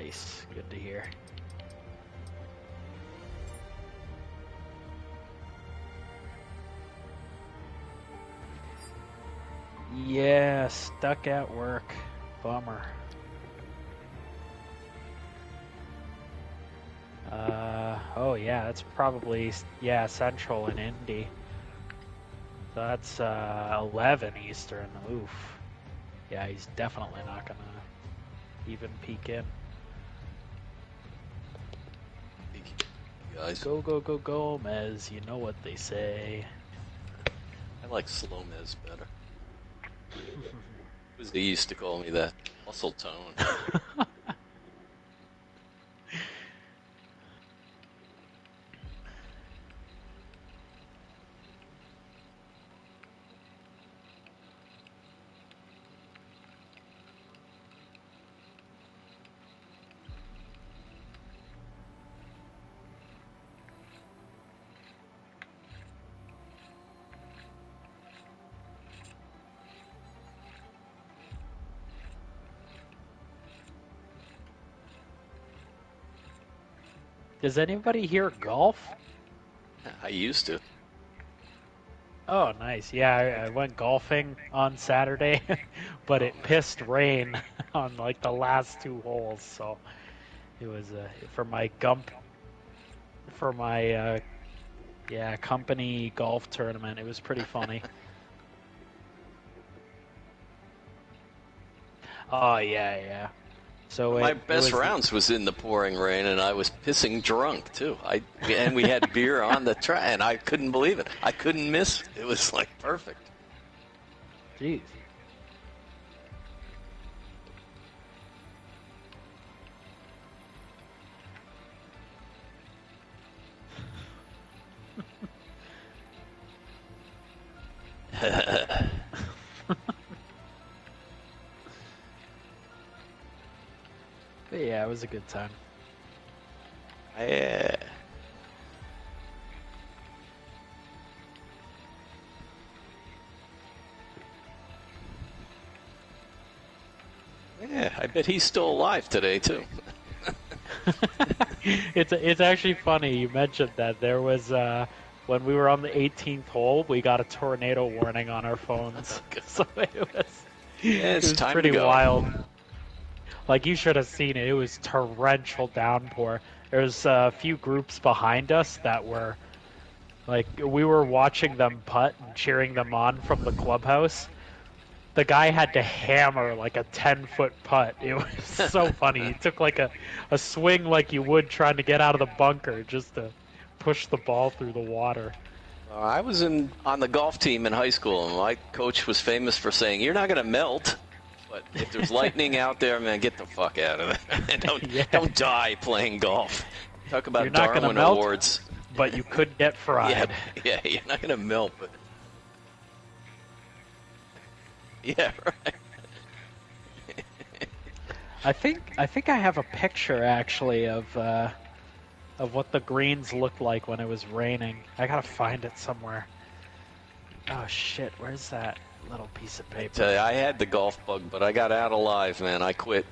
Nice. Good to hear. Yeah, stuck at work. Bummer. Oh yeah, that's probably, yeah, Central in Indy. So that's 11 Eastern. Oof. Yeah, he's definitely not gonna even peek in. Guys. Go, go, go, Gomez. You know what they say. I like Slomez better. They used to call me that. Muscle tone. Does anybody here golf? I used to. Oh, nice. Yeah, I went golfing on Saturday, but it pissed rain on like the last 2 holes, so it was for my company golf tournament. It was pretty funny. Oh yeah. So my best rounds was in the pouring rain, and I was pissing drunk too. And we had beer on the track, and I couldn't believe it. I couldn't miss. It was like perfect. Jeez. But yeah, it was a good time. Yeah. Yeah, I bet he's still alive today too. It's actually funny you mentioned that. There was when we were on the 18th hole, we got a tornado warning on our phones. So it was time pretty to go. wild. Like, you should have seen it. It was torrential downpour. There was a few groups behind us that were, like, we were watching them putt and cheering them on from the clubhouse. The guy had to hammer, like, a 10-foot putt. It was so funny. He took, like, a swing like you would trying to get out of the bunker just to push the ball through the water. I was on the golf team in high school, and my coach was famous for saying, "You're not going to melt. But if there's lightning out there, man, get the fuck out of there. Don't die playing golf." Talk about You're not Darwin melt, Awards. But you could get fried. Yeah, you're not going to melt, but... Yeah, right. I think I have a picture, actually, of what the greens looked like when it was raining. I gotta find it somewhere. Oh shit, where's that little piece of paper? I tell you, I had the golf bug, but I got out alive, man. I quit.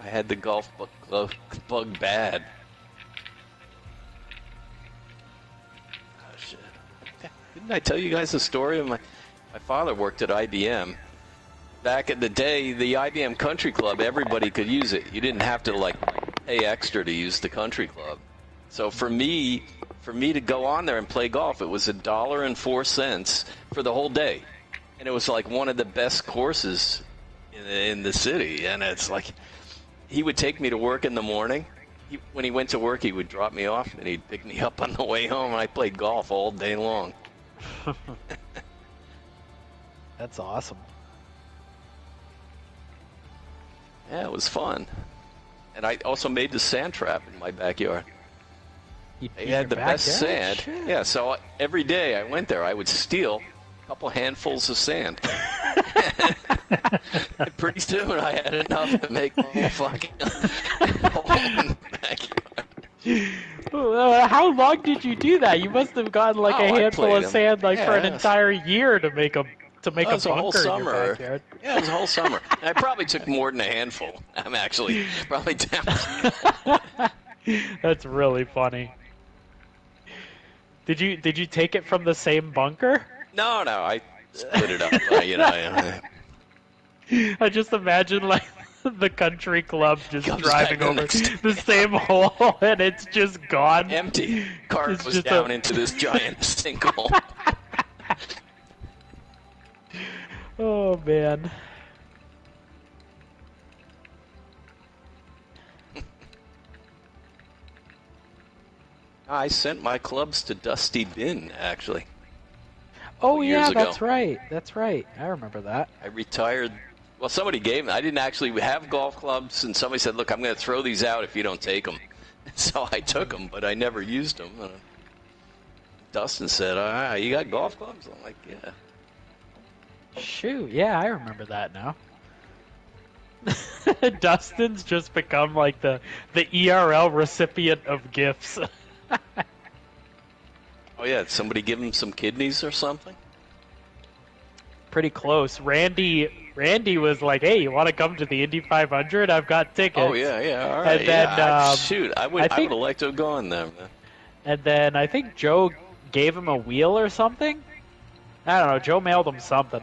I had the golf bug bad. Oh shit! Didn't I tell you guys the story of my father worked at IBM? Back in the day, the IBM Country Club, everybody could use it. You didn't have to like pay extra to use the country club. So for me to go on there and play golf, it was $1.04 for the whole day, and it was like one of the best courses in the city. And it's like he would take me to work in the morning. When he went to work, he would drop me off, and he'd pick me up on the way home. And I played golf all day long. That's awesome. Yeah, it was fun. And I also made the sand trap in my backyard. They had the best sand. Shit. Yeah, so every day I went there, I would steal a couple handfuls of sand. Pretty soon I had enough to make my whole fucking home in the backyard. How long did you do that? You must have gotten like a handful of sand for an entire year to make a to make That was a whole bunker in your summer. backyard. Yeah, it was a whole summer. I probably took more than a handful. I'm actually probably down. That's really funny. Did you take it from the same bunker? No, I split it up. You know. I just imagine like the country club just Comes driving back over next. the same hole and it's just gone. Empty. Cart It's was just down a- into this giant sinkhole. Oh man. I sent my clubs to Dusty Bin, actually. Oh years yeah, ago. that's right. That's right. I remember that. I retired. Well, somebody gave them. I didn't actually have golf clubs, and somebody said, look, I'm going to throw these out if you don't take them. So I took them, but I never used them. Dustin said, you got golf clubs? I'm like, yeah. Shoot, yeah, I remember that now. Dustin's just become like the ERL recipient of gifts. Oh, yeah, did somebody give him some kidneys or something? Pretty close. Randy was like, "Hey, you want to come to the Indy 500? I've got tickets." Oh, yeah, all right. And then, shoot, I would have liked to have gone there, man. And then I think Joe gave him a wheel or something. I don't know. Joe mailed him something.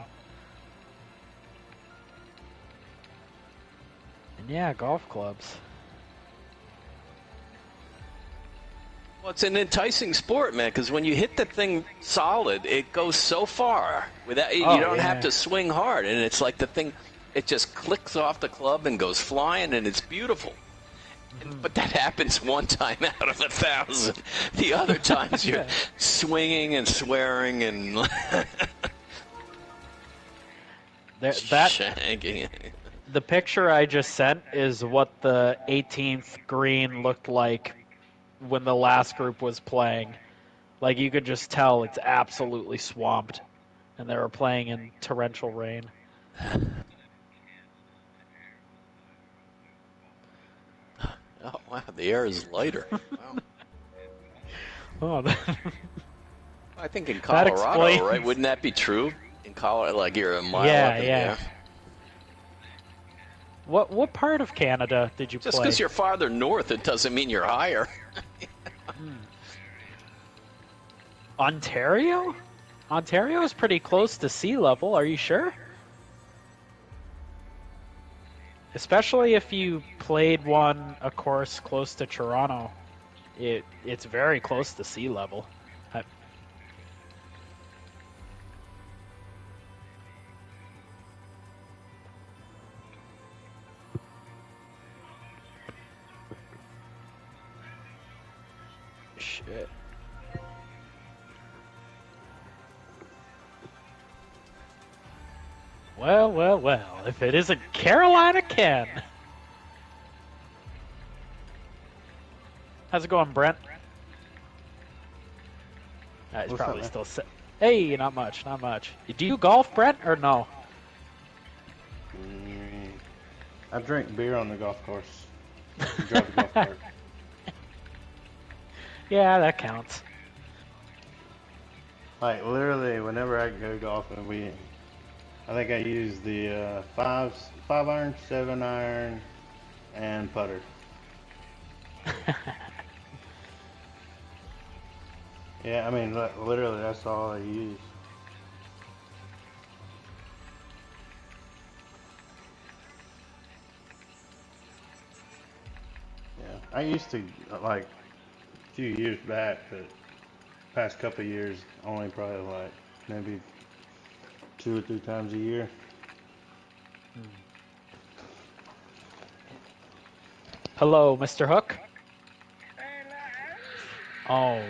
And yeah, golf clubs. Well, it's an enticing sport, man, because when you hit the thing solid, it goes so far. Without you don't have to swing hard, and it's like the thing, it just clicks off the club and goes flying, and it's beautiful. But that happens one time out of 1,000. The other times you're swinging and swearing and shanking. The picture I just sent is what the 18th green looked like when the last group was playing. Like, you could just tell it's absolutely swamped. And they were playing in torrential rain. Oh, wow, the air is lighter. Wow. Oh, I think in Colorado, explains- right? Wouldn't that be true? In Colorado, like you're a mile Yeah, up in the yeah. air. What part of Canada did you Just play? because you're farther north, it doesn't mean you're higher. Ontario? Ontario is pretty close to sea level, are you sure? Especially if you played a course close to Toronto. It's very close to sea level. Shit. Well, if it isn't Carolina Ken. How's it going, Brent? He's What's probably up, still sit. Hey, not much. Do you golf, Brent, or no? I drink beer on the golf course. Drive the golf cart. Yeah, that counts. Like, literally, whenever I go golfing, I think I use the 5 iron, 7 iron, and putter. Yeah, I mean, literally, that's all I use. Yeah, I used to, like, a few years back, but past couple of years, only probably like maybe 2 or 3 times a year. Hello, Mr. Hook. Oh.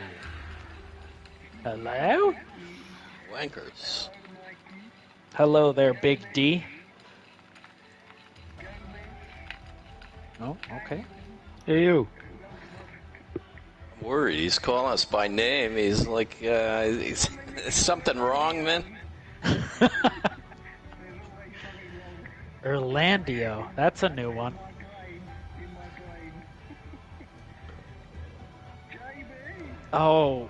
Hello? Wankers. Hello there, Big D. Oh, okay. Hey, you. I'm worried. He's calling us by name. He's like, is something wrong, man? Orlandio. That's a new one. Oh.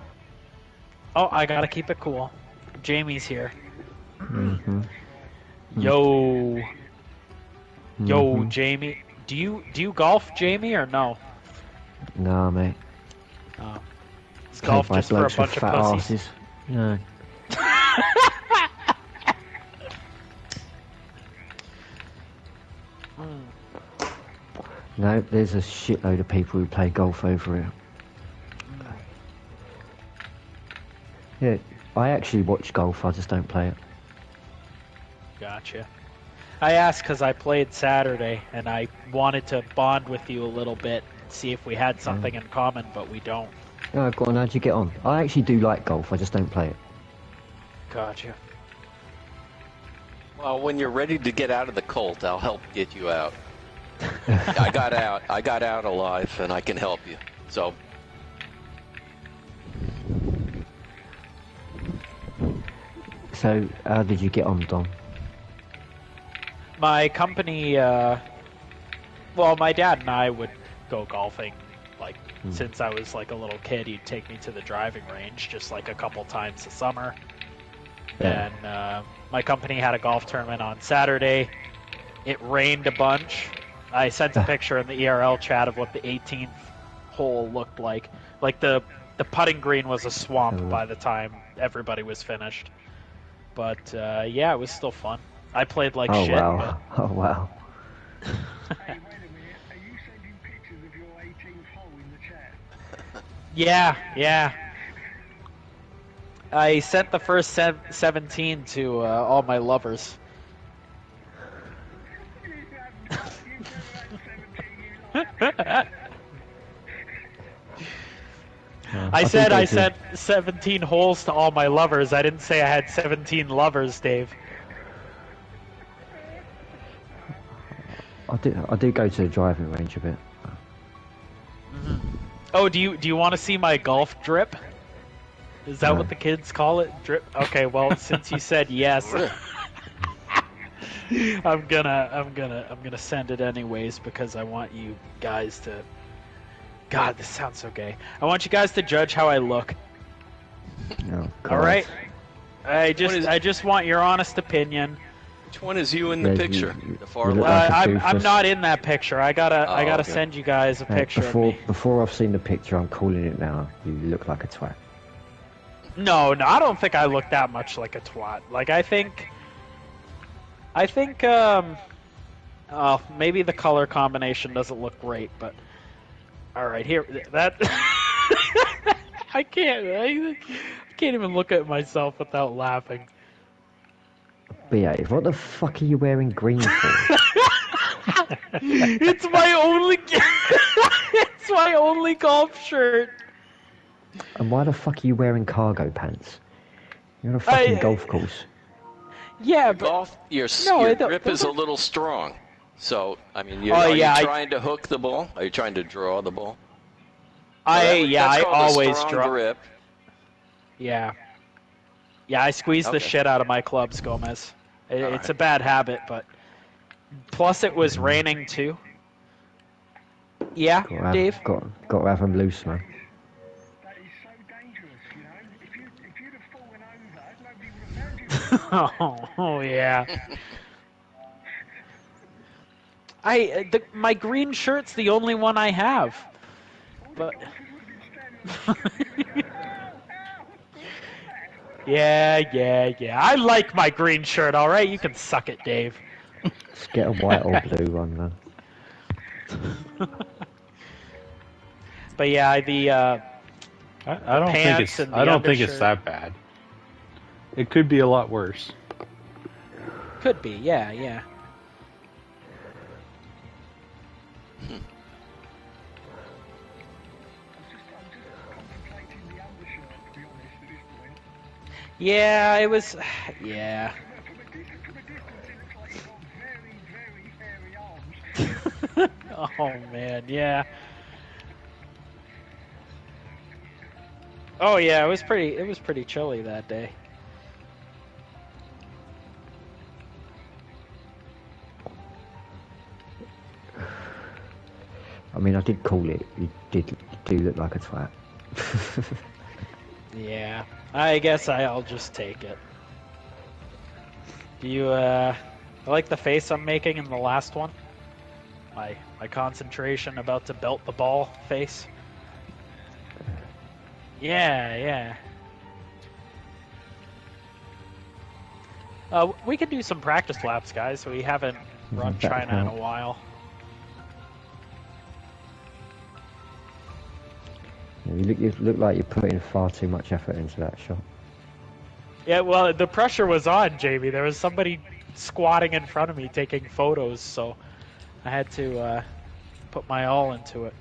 Oh, I gotta keep it cool. Jamie's here. Mm-hmm. Yo, Mhm. Jamie. Do you golf, Jamie, or no? Nah, mate. Oh. Is Played golf by just for a blokes with bunch of fat pussies? asses. No. No, there's a shitload of people who play golf over here. Yeah, I actually watch golf, I just don't play it. Gotcha. I asked because I played Saturday, and I wanted to bond with you a little bit, see if we had something in common, but we don't. Oh, go on, how'd you get on? I actually do like golf, I just don't play it. Gotcha. Well, when you're ready to get out of the cult, I'll help get you out. I got out alive, and I can help you. So, So, how did you get on, Dom? My company, well, my dad and I would go golfing, like, since I was, like, a little kid. He'd take me to the driving range just, like, a couple times a summer. Yeah. And my company had a golf tournament on Saturday. It rained a bunch. I sent a picture in the ERL chat of what the 18th hole looked like. Like, the putting green was a swamp by the time everybody was finished. But, yeah, it was still fun. I played like Oh, shit. wow. Oh, wow. Hey, wait a minute. Are you sending pictures of your 18th hole in the chat? Yeah. I sent the first 17 to all my lovers. I said I sent 17 holes to all my lovers. I didn't say I had 17 lovers, Dave. I do go to the driving range a bit. Oh, do you want to see my golf drip? Is that No. what the kids call it? Drip? Okay, well, since you said yes, I'm gonna send it anyways because I want you guys to. God, this sounds so gay. I want you guys to judge how I look. Oh, God. All right. I just want your honest opinion. which one is you in the Yeah, picture? The far you look left? like a I'm doofus. not in that picture. I gotta okay. send you guys a Hey, picture of me. before I've seen the picture, I'm calling it now. You look like a twat. No, I don't think I look that much like a twat. Like I think maybe the color combination doesn't look great, but all right, here that I can't even look at myself without laughing. Behave. What the fuck are you wearing green for? It's my only golf shirt. And why the fuck are you wearing cargo pants? You're on a fucking golf course. Yeah, but Golf, your I don't- grip is a little strong. So, I mean, Oh, are yeah, you trying to hook the ball? Are you trying to draw the ball? I That's called a always strong draw. grip. Yeah, I squeeze the Okay. shit out of my clubs, Gomez. It's Alright. a bad habit, but plus it was raining too. Yeah, Dave. Got to have them loose, man. That is so dangerous, you know. If you'd have fallen over, nobody would have found you. Oh yeah. My green shirt's the only one I have, but. Yeah. I like my green shirt. All right, you can suck it, Dave. Just get a white or blue one, man. But yeah, the I don't think pants it's and the I don't think it's undershirt. that bad. It could be a lot worse. Could be, yeah. Contemplating the undershirt, to be honest, at this point. Yeah, it was. Yeah. From a distance, it looks like you've got very, very hairy arms. Oh man, yeah. Oh yeah, it was pretty chilly that day. I mean, I did call it. You do look like a twat. Yeah. I guess I'll just take it. Do you I like the face I'm making in the last one. My concentration about to belt the ball face. Yeah. We could do some practice laps, guys. We haven't run China in a while. You look like you're putting far too much effort into that shot. Yeah, well, the pressure was on, Jamie. There was somebody squatting in front of me taking photos, so I had to put my all into it.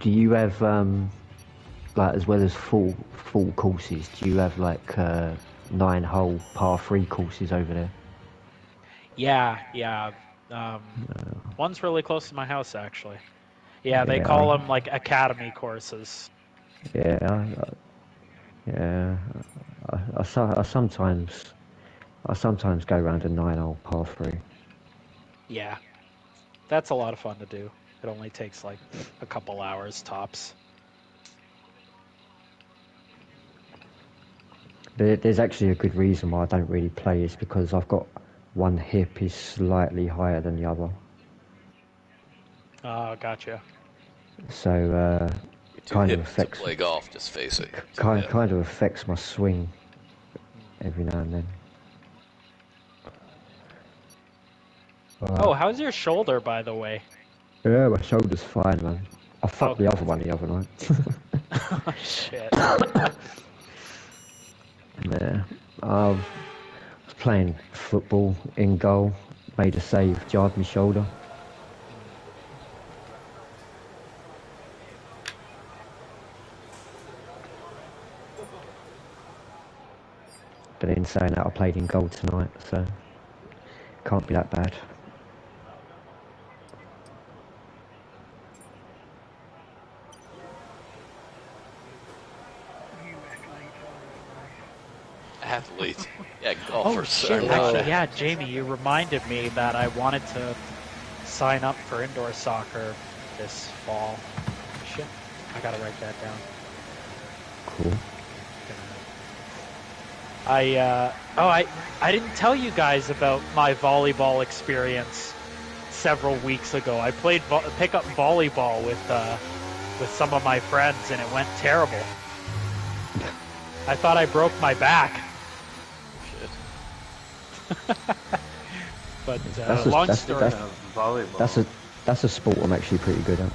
Do you have like, as well as full courses? Do you have like 9-hole par 3 courses over there? Yeah. One's really close to my house, actually. Yeah, they call them like academy courses. Yeah, I sometimes go around a 9-hole par 3. Yeah, that's a lot of fun to do. It only takes like a couple hours tops. There's actually a good reason why I don't really play. Is because I've got one hip is slightly higher than the other. Oh, gotcha. So kind of affects to play golf. Just face it. Kind of affects my swing every now and then. Oh, how's your shoulder, by the way? Yeah, my shoulder's fine, man. I fucked the other one the other night. Oh, shit. Yeah. I was playing football in goal, made a save, jarred my shoulder. But in saying that, I played in goal tonight, so can't be that bad. Athlete. Yeah, golfer. Oh, shit. Actually, yeah, Jamie, you reminded me that I wanted to sign up for indoor soccer this fall. Shit. I gotta write that down. Cool. I didn't tell you guys about my volleyball experience several weeks ago. I played pickup volleyball with some of my friends, and it went terrible. I thought I broke my back. But long story. Volleyball. That's a sport I'm actually pretty good at.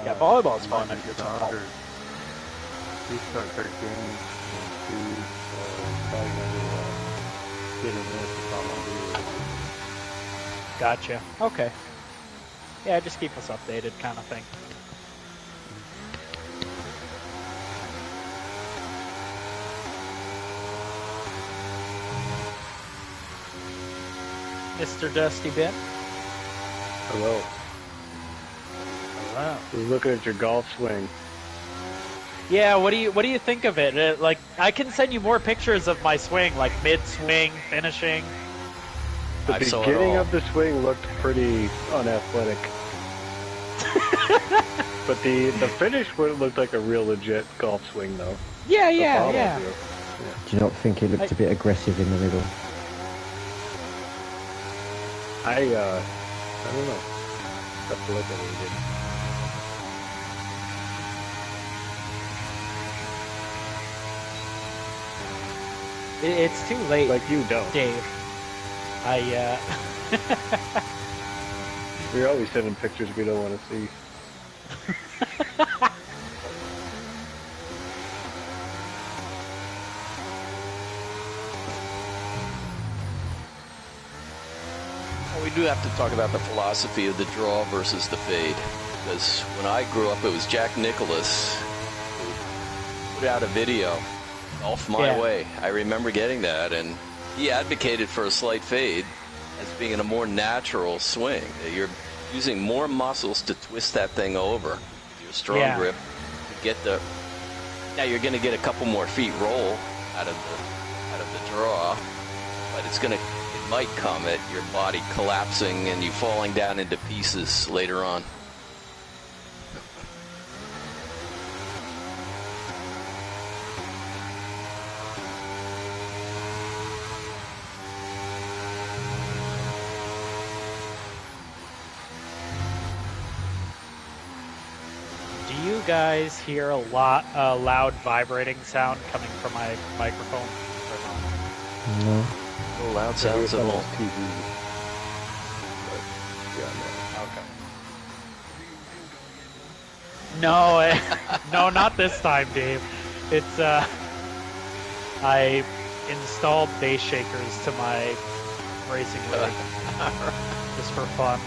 Yeah, volleyball's fun if you're tall. We start 13 to probably getting this all Gotcha. Okay. Yeah, just keep us updated, kind of thing. Mr. Dusty Ben. Hello. Wow. I was looking at your golf swing. Yeah, what do you think of it? Like, I can send you more pictures of my swing, like mid-swing, finishing. The beginning of the swing looked pretty unathletic. But the finish looked like a real legit golf swing, though. Yeah. Do you not think it looked a bit aggressive in the middle? I don't know. Have to look at it again. It's too late. Like you don't. Dave. You're always sending pictures we don't want to see. Well, we do have to talk about the philosophy of the draw versus the fade. Because when I grew up, it was Jack Nicklaus who put out a video, Golf My Way. I remember getting that, and he advocated for a slight fade as being a more natural swing. You're using more muscles to twist that thing over. Your strong grip to get the. Now you're going to get a couple more feet roll out of the draw, but it might come at your body collapsing and you falling down into pieces later on. guys hear a loud vibrating sound coming from my microphone? Or No. No loud I hear sounds at some all. on TV. But, yeah, not? Okay. No, no, not this time, Dave. It's I installed bass shakers to my racing rig just for fun.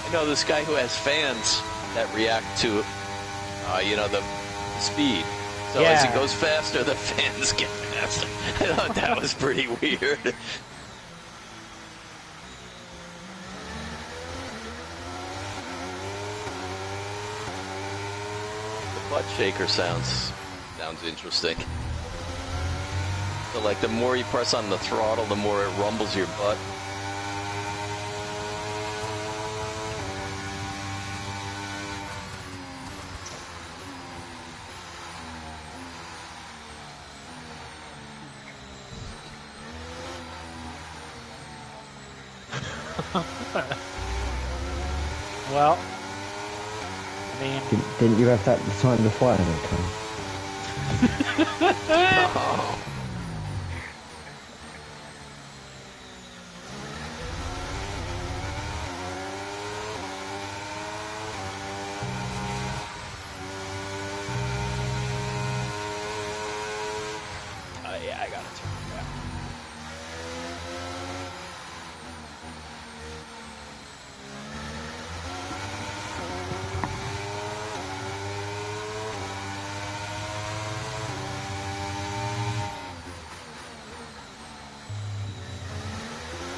I know this guy who has fans that react to, the speed. So as he Yeah. goes faster, the fans get faster. I thought that was pretty weird. The butt shaker sounds interesting. So like the more you press on the throttle, the more it rumbles your butt. Well, I mean, Didn't you have that the time the fireman came? Oh. yeah, I gotta turn it down.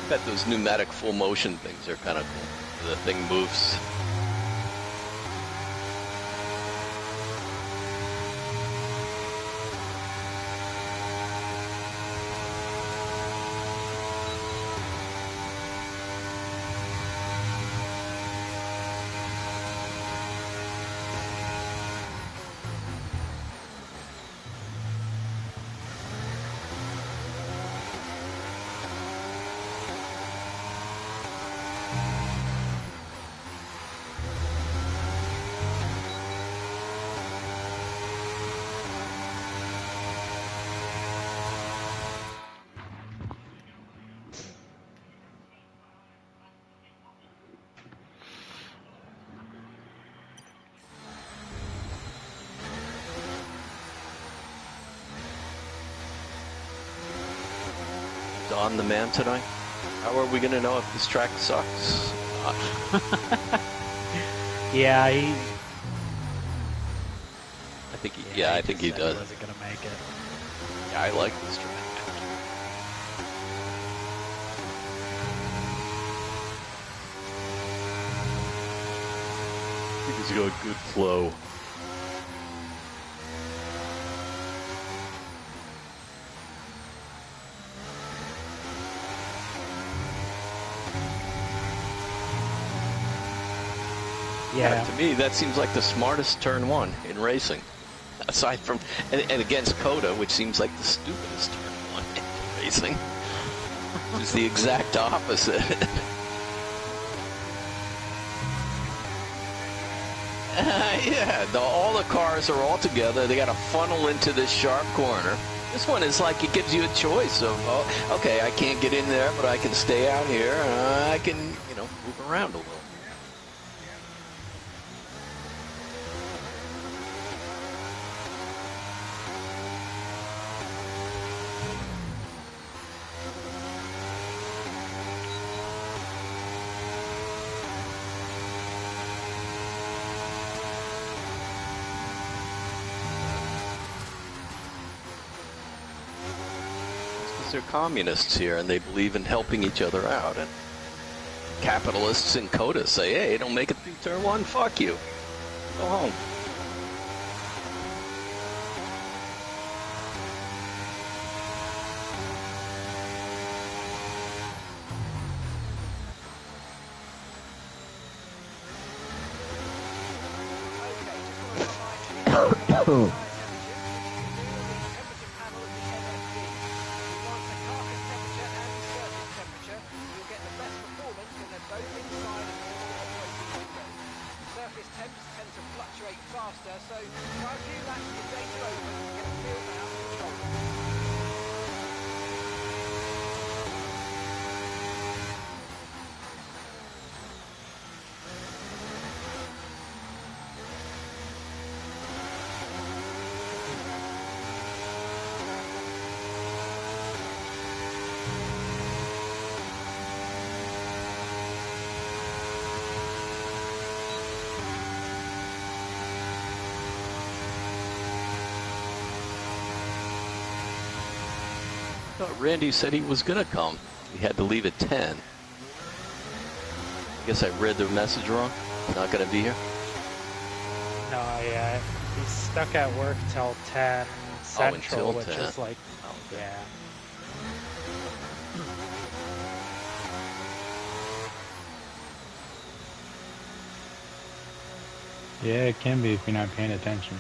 I bet those pneumatic full motion things are kind of cool. The thing moves. Don the man tonight? How are we going to know if this track sucks? Yeah, I think he said does. He wasn't gonna make it. Yeah, I like this track. I think he's got a good flow. Yeah. To me, that seems like the smartest turn one in racing. Aside from, and against Coda, which seems like the stupidest turn one in racing. It's the exact opposite. All the cars are all together. They got to funnel into this sharp corner. This one is like it gives you a choice of, okay, I can't get in there, but I can stay out here. I can, move around a little. They're communists here, and they believe in helping each other out. And capitalists in Coda say, "Hey, don't make it through turn one. Fuck you. Go home." Surface Try a few laps, your data open, get a feel for how to control it. I thought Randy said he was gonna come. He had to leave at 10. I guess I read the message wrong. He's not gonna be here. No, yeah, he's stuck at work till 10 Central, until which 10. is like, Oh, okay. yeah. Yeah, it can be if you're not paying attention.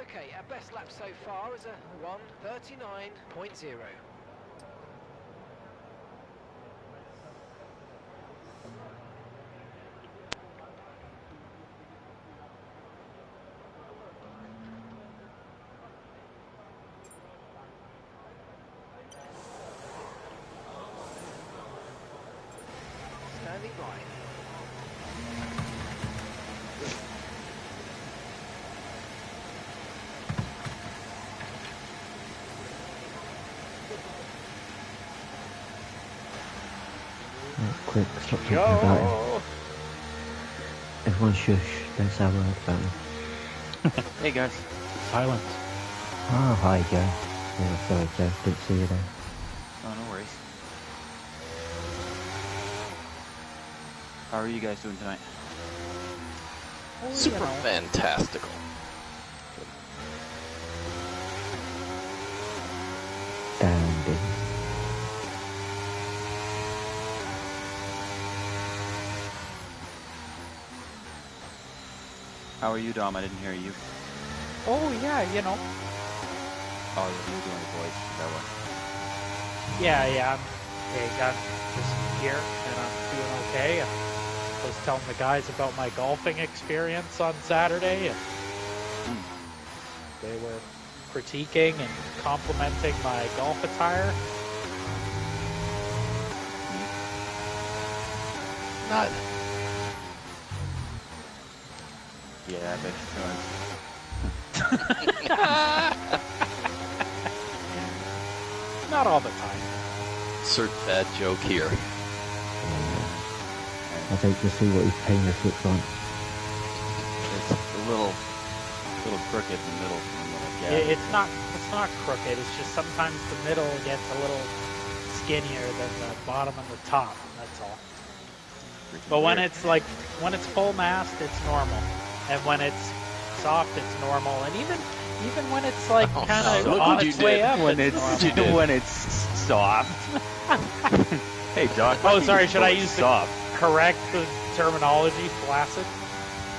Okay, our best lap so far is a 1:39.0. Standing by. Right, quick, stop talking about him. Everyone shush, don't say a word about him. Hey guys. Silence. Oh, hi Joe. Yeah, sorry Joe, didn't see you there. Oh, no worries. How are you guys doing tonight? Super fantastical. Dandy. How are you, Dom? I didn't hear you. Oh, yeah, you know. Oh, you're doing the voice. Is that what? Yeah, I'm big. I'm just here, and I'm doing okay. I was telling the guys about my golfing experience on Saturday, and they were critiquing and complimenting my golf attire. Not. Yeah, I bet Not all the time. Insert bad joke here. I'd hate to see what his penis looks like. it's a little crooked in the middle. It's not crooked. It's just sometimes the middle gets a little skinnier than the bottom and the top. That's all. But when it's full mast, it's normal, and when it's soft, it's normal, and even when it's like kind of look on what you its way did. up, when it's it's normal. when it's soft. Hey, Doc. Oh, sorry. Should I use soft? the correct terminology? Flaccid.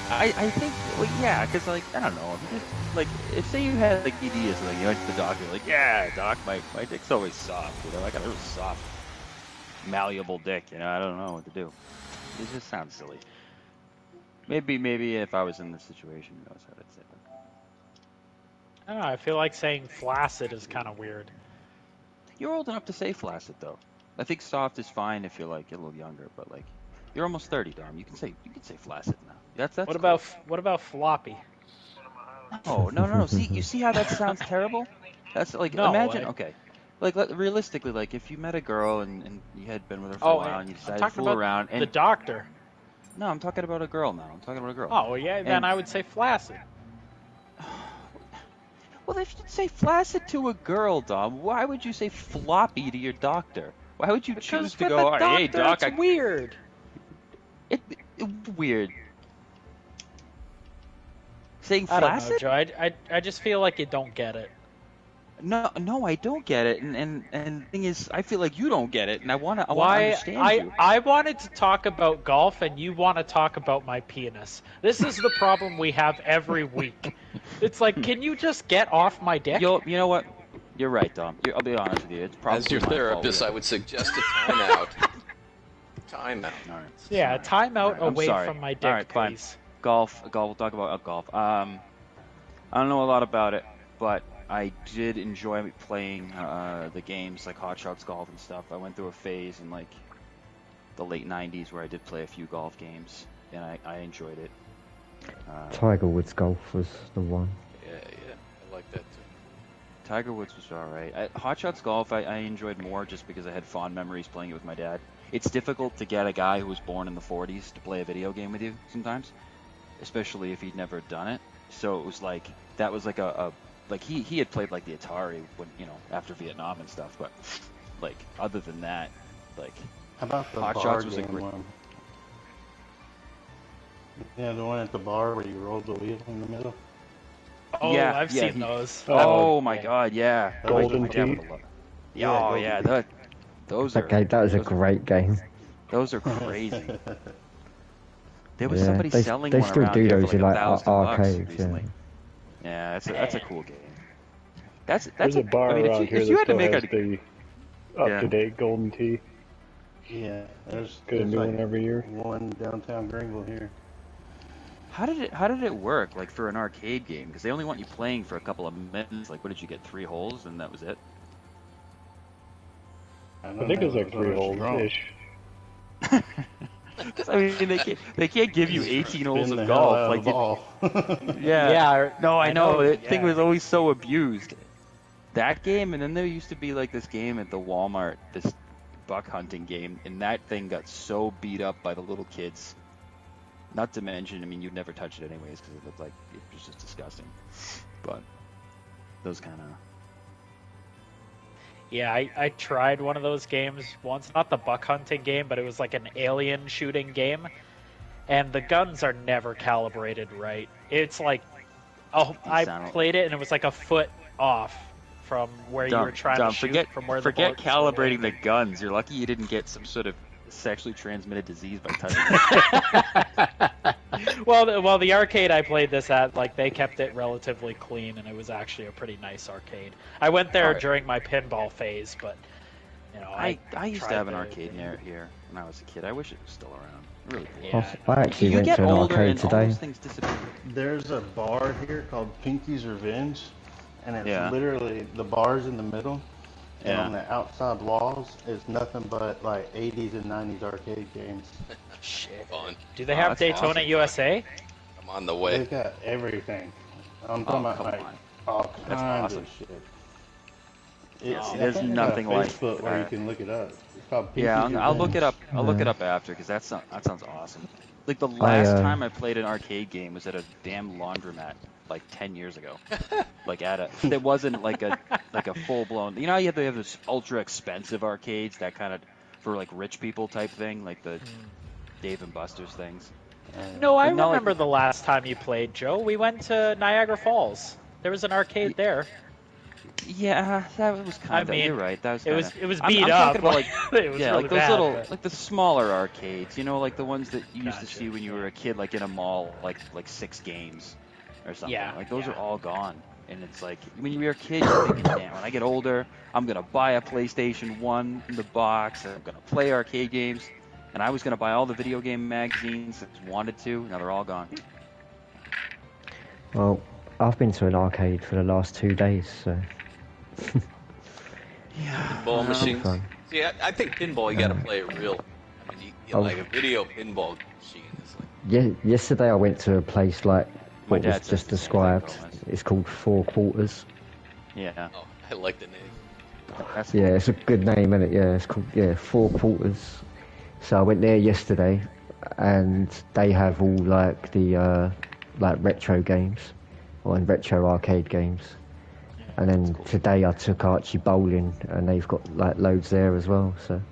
I think, well, yeah, because, like, I don't know, if you just, like, if say you had, like, ED or something, you went to the doctor, like, yeah, doc, my dick's always soft, you know, I got a real soft, malleable dick, you know, I don't know what to do. It just sounds silly. Maybe if I was in the situation, that's how I'd say it. I don't know. I feel like saying flaccid is kind of weird. You're old enough to say flaccid, though. I think soft is fine if you're, like, a little younger, but, like, you're almost 30, Dom. You can say flaccid now. That's What cool. about floppy? No. See, you see how that sounds terrible? That's like, No, imagine, okay. Like, realistically, like, if you met a girl and you had been with her for a while and you I'm decided to talking fool about around and... the doctor. No, I'm talking about a girl now. I'm talking about a girl. Oh, well, yeah, then And- I would say flaccid. Well, if you'd say flaccid to a girl, Dom, why would you say floppy to your doctor? Why would you choose Because to for go, the "All right, hey, doctor, doc, it's weird. It's weird. Saying I don't know, flaccid? Joe. I just feel like you don't get it. No, I don't get it. And the thing is, I feel like you don't get it, and I want to Why understand you. I wanted to talk about golf and you want to talk about my penis. This is the problem we have every week. It's like, can you just get off my dick? You know what? You're right, Dom. I'll be honest with you. It's probably As your my fault, therapist, I really. would suggest a timeout. Timeout. All right. Yeah, time out Alright, I'm away sorry. from my dick, Alright, fine. please. Golf. We'll talk about golf. I don't know a lot about it, but I did enjoy playing the games like Hot Shots Golf and stuff. I went through a phase in like the late '90s where I did play a few golf games, and I enjoyed it. Tiger Woods Golf was the one. Yeah, I like that too. Tiger Woods was alright. Hot Shots Golf I enjoyed more just because I had fond memories playing it with my dad. It's difficult to get a guy who was born in the 40s to play a video game with you sometimes, especially if he'd never done it. So it was like, that was like like he had played like the Atari when, after Vietnam and stuff, but like other than that, like How about the Hot bar Shots was a game great- one? Yeah, the one at the bar where you roll the wheel in the middle. Oh, Yeah, I've yeah, seen those. oh my yeah. god, yeah. Golden My dad Tee? would love- Yeah, Oh Golden yeah, Tee. those are That was a those are- great game. Those are crazy. There was Yeah, somebody they- selling they one still around do here for those like in, like, $1,000 arcades, recently. yeah. Yeah, that's a cool game. That's There's a bar I mean, around if here you that had to still make has a the up-to-date Golden Tee. Yeah, there's Get a new like one every year. one downtown Greenville here. how did it work like for an arcade game? Because they only want you playing for a couple of minutes. Like, what did you get? 3 holes and that was it? I think it was like 3 holes-ish. I mean, they can't give you 18 holes Spin of the hell golf. out Like, of the ball. yeah. Yeah, No, I know. That thing yeah. was always so abused. That game, and then there used to be like this game at the Walmart, this buck hunting game, and that thing got so beat up by the little kids. Not to mention, I mean, you'd never touch it anyways because it looked like it was just disgusting. But those kind of. Yeah, I tried one of those games once. Not the buck hunting game, but it was like an alien shooting game. And the guns are never calibrated right. It's like, I sound- played it and it was like a foot off from where you were trying to shoot, from where the forget bullets calibrating the guns. You're lucky you didn't get some sort of sexually transmitted disease by touching it. well, the arcade I played this at, like, they kept it relatively clean, and it was actually a pretty nice arcade. I went there Alright. during my pinball phase, but I used to tried have an the- arcade near here when I was a kid. I wish it was still around. It really cool. Yeah. I actually You went get to an older arcade and all today. those things disappear. There's a bar here called Pinky's Revenge, and it's Yeah. literally the bar's in the middle, and Yeah. on the outside walls is nothing but like 80s and 90s arcade games. Shit. Fun. Do they Oh, have that's Daytona awesome. USA? I'm on the way. They've got everything. I'm talking Oh, about come like on. all That's kinds awesome. of shit. See, I there's think nothing like Facebook where you that. can look it up. It's called Pinky's Yeah, I'll look it Revenge. up. I'll look it up after because that sounds awesome. Like the last time I played an arcade game was at a damn laundromat like 10 years ago. Like it wasn't like a full blown. You know, they have this ultra expensive arcades that kind of for like rich people type thing, like the Dave and Buster's things. No, I But not like- remember the last time you played, Joe. We went to Niagara Falls. There was an arcade there. Yeah, that was kind of. I mean, You're right. That was. It was kinda- it was I'm beat talking up. about, like, it was yeah, really like those bad, little, but- like the smaller arcades, you know, like the ones that you used to Gotcha. see when you were a kid, like in a mall, like 6 games or something. Yeah, Like those yeah. are all gone. And it's like when you were a kid, you're thinking, damn, when I get older, I'm gonna buy a PlayStation 1 in the box, and I'm gonna play arcade games, and I was gonna buy all the video game magazines I just wanted to. Now they're all gone. Well, I've been to an arcade for the last 2 days, so Yeah. Pinball machines. fun. See, I think pinball, you got to play it real. I mean, Oh. like a video pinball machine is like. yeah. Yesterday I went to a place like My what dad was says just the same thing, described. Gomez. It's called Four Quarters. Yeah. Oh, I like the name. That's Yeah, it's a good name, isn't it? Yeah, it's called Four Quarters. So I went there yesterday, and they have all like the like retro games, or retro arcade games. And then today I took Archie bowling, and they've got like loads there as well. So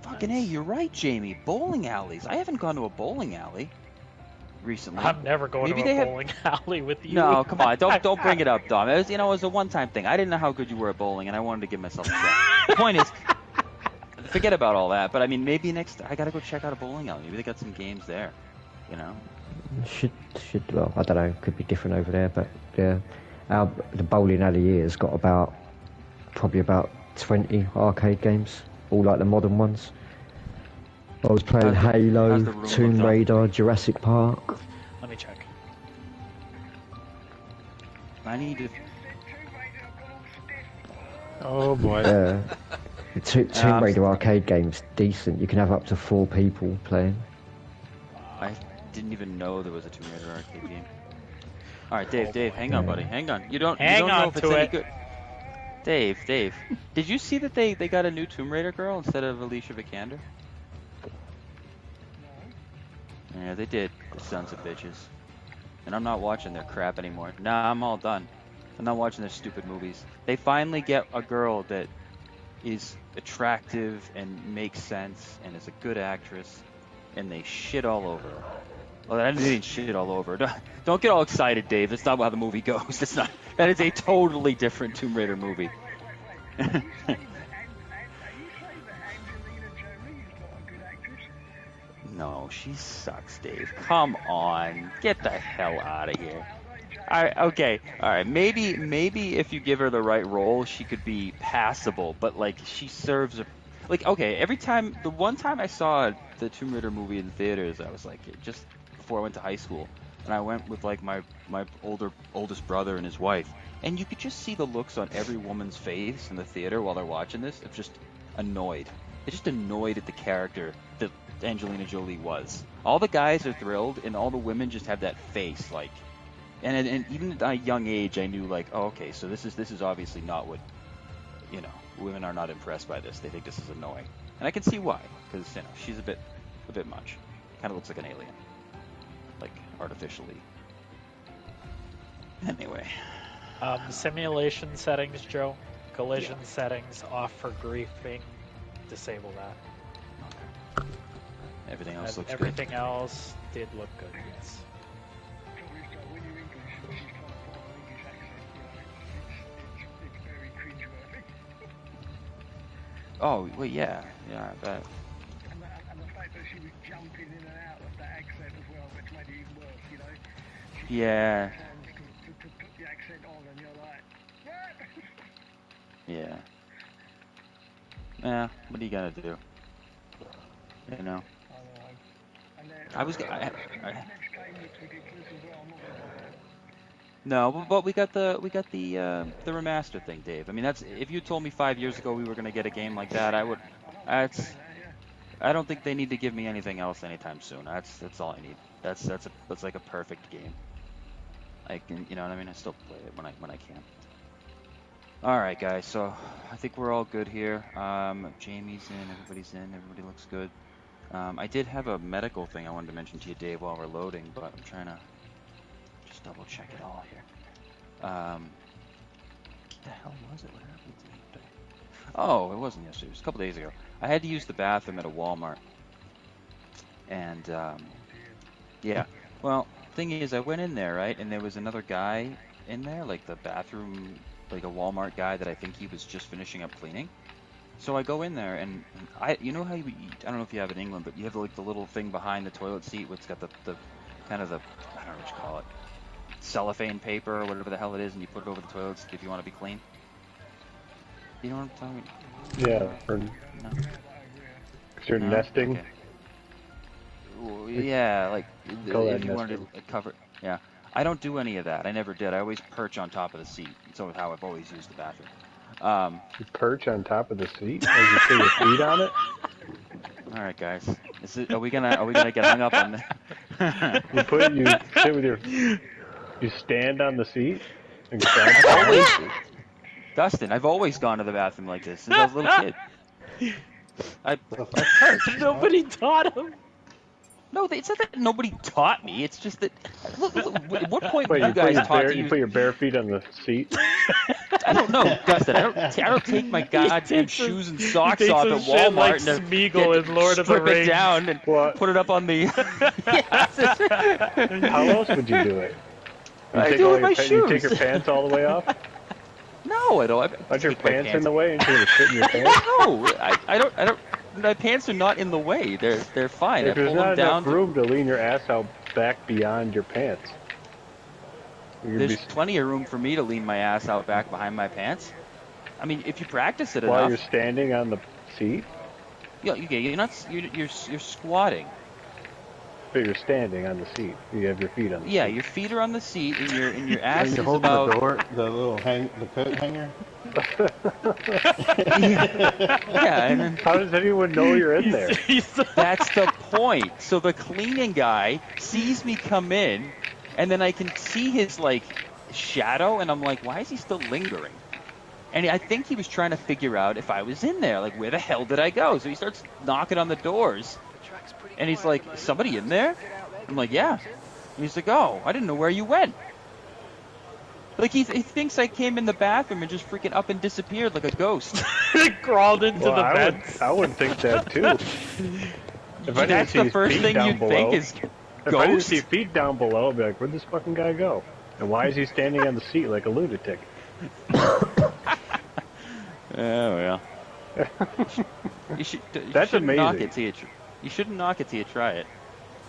Fucking A, you're right, Jamie. Bowling alleys. I haven't gone to a bowling alley recently. I'm never going Maybe to they a have- bowling alley with you. No, come on, don't bring it up, Dom. It was, it was a one-time thing. I didn't know how good you were at bowling, and I wanted to give myself a shot. The point is, forget about all that. But I mean, maybe I gotta go check out a bowling alley. Maybe they got some games there. You know? should well, I don't know, could be different over there, but yeah, the bowling alley here has got probably about 20 arcade games, all like the modern ones. I was playing How's the Halo, room Tomb look, Dom? Raider, Jurassic Park. Let me check. I need to. Oh boy. Yeah. The Tomb Raider arcade game's decent. You can have up to 4 people playing. I didn't even know there was a Tomb Raider arcade game. All right, Dave, hang on, buddy, hang on. You don't Hang know on if it's to any it. good. Dave, did you see that they got a new Tomb Raider girl instead of Alicia Vikander? Yeah, they did, the sons of bitches. And I'm not watching their crap anymore. Nah, I'm all done. I'm not watching their stupid movies. They finally get a girl that is attractive and makes sense and is a good actress, and they shit all over her. Well, I didn't shit all over her. Don't get all excited, Dave. That's not how the movie goes. That's not. That is a totally different Tomb Raider movie. Are you saying that Angelina Jolie is not a good actress? No, she sucks, Dave. Come on, get the hell out of here. Okay, all right. Maybe if you give her the right role, she could be passable. But like, she serves a. Like, okay, the one time I saw the Tomb Raider movie in theaters, I was like, just before I went to high school, and I went with like my oldest brother and his wife, and you could just see the looks on every woman's face in the theater while they're watching this. It's just annoyed. They're just annoyed at the character that Angelina Jolie was. All the guys are thrilled, and all the women just have that face, like. And even at a young age, I knew like, oh, okay, so this is obviously not what, women are not impressed by this. They think this is annoying, and I can see why, because she's a bit much. Kind of looks like an alien, like artificially. Anyway. Simulation settings, Joe. Collision settings off for griefing. Disable that. Everything else looks good. Everything else did look good. Yes. Trouble is, when you're English, she's trying to follow an English accent, it's very cringeworthy. Oh, well, yeah, I bet. And the fact that she was jumping in and out of that accent as well, which made it even worse, She Yeah. to put the accent on, and you're like, what? Yeah. Yeah, what are you gonna do? I know. And then, Next game looks ridiculous as well. I'm not gonna lie. No, but we got the remaster thing, Dave. I mean, that's if you told me 5 years ago we were gonna get a game like that, I don't think they need to give me anything else anytime soon. That's all I need. That's like a perfect game. I can, you know what I mean? I still play it when I can. All right, guys. So I think we're all good here. Jamie's in. Everybody's in. Everybody looks good. I did have a medical thing I wanted to mention to you, Dave, while we're loading, but I'm trying to just double check it all here. What the hell was it? What happened to me? Oh, it wasn't yesterday. It was a couple days ago. I had to use the bathroom at a Walmart. And, yeah. Well, thing is, I went in there, right? And there was another guy in there, like the bathroom, like a Walmart guy that I think he was just finishing up cleaning. So I go in there, and you know how I don't know if you have it in England, but you have like the little thing behind the toilet seat which got the kind of the, I don't know what you call it, cellophane paper or whatever the hell it is, and you put it over the toilet seat if you want to be clean. You know what I'm talking about? Yeah, for No. you're No? nesting. Okay. Well, yeah, like Call that if you wanted nesting. to cover. Yeah, I don't do any of that. I never did. I always perch on top of the seat. It's always how I've always used the bathroom. You perch on top of the seat as you put your feet on it. All right, guys. Are we gonna get hung up on that? You sit with you stand on the seat. And stand Dustin, I've always gone to the bathroom like this since I was a little kid. I perch. Nobody taught him. No, it's not that nobody taught me. It's just that. Look, at what point Wait, were you guys taught to you use? put your bare feet on the seat? I don't know, Dustin. I don't take my goddamn takes shoes and He socks takes off his at shit Walmart like and Smeagol in Lord of the strip it Rings. down and What? put it up on the. How else would you do it? You I take do all with my your You take shoes. your pants all the way off? No, I don't. Aren't your take my pants in the way? Aren't you gonna shit in your pants? No, I don't. My pants are not in the way. They're fine. If I there's pull not them down. enough room to lean your ass out back beyond your pants. You're gonna There's plenty of room for me to lean my ass out back behind my pants. I mean, if you practice it while enough. you're standing on the seat, You're not. You're squatting. but you're standing on the seat. You have your feet on the Yeah, seat. your feet are on the seat, and your ass Are is you holding about. the door, the little the coat hanger? Yeah, and then How does anyone know you're in there? that's the point. So the cleaning guy sees me come in, and then I can see his like shadow, and I'm like, why is he still lingering? And I think he was trying to figure out if I was in there. Like, where the hell did I go? So he starts knocking on the doors, and he's like, somebody in there? I'm like, yeah. And he's like, oh, I didn't know where you went. Like, he thinks I came in the bathroom and just freaking up and disappeared like a ghost. Crawled into Well, the I vents. would think that too. If I didn't That's see the his first feet thing down you'd below, think is if I didn't ghost. see feet down below, I'd be like, where'd this fucking guy go? And why is he standing on the seat like a lunatic? Oh, well. You That's shouldn't knock amazing. it till you shouldn't knock it till you try it.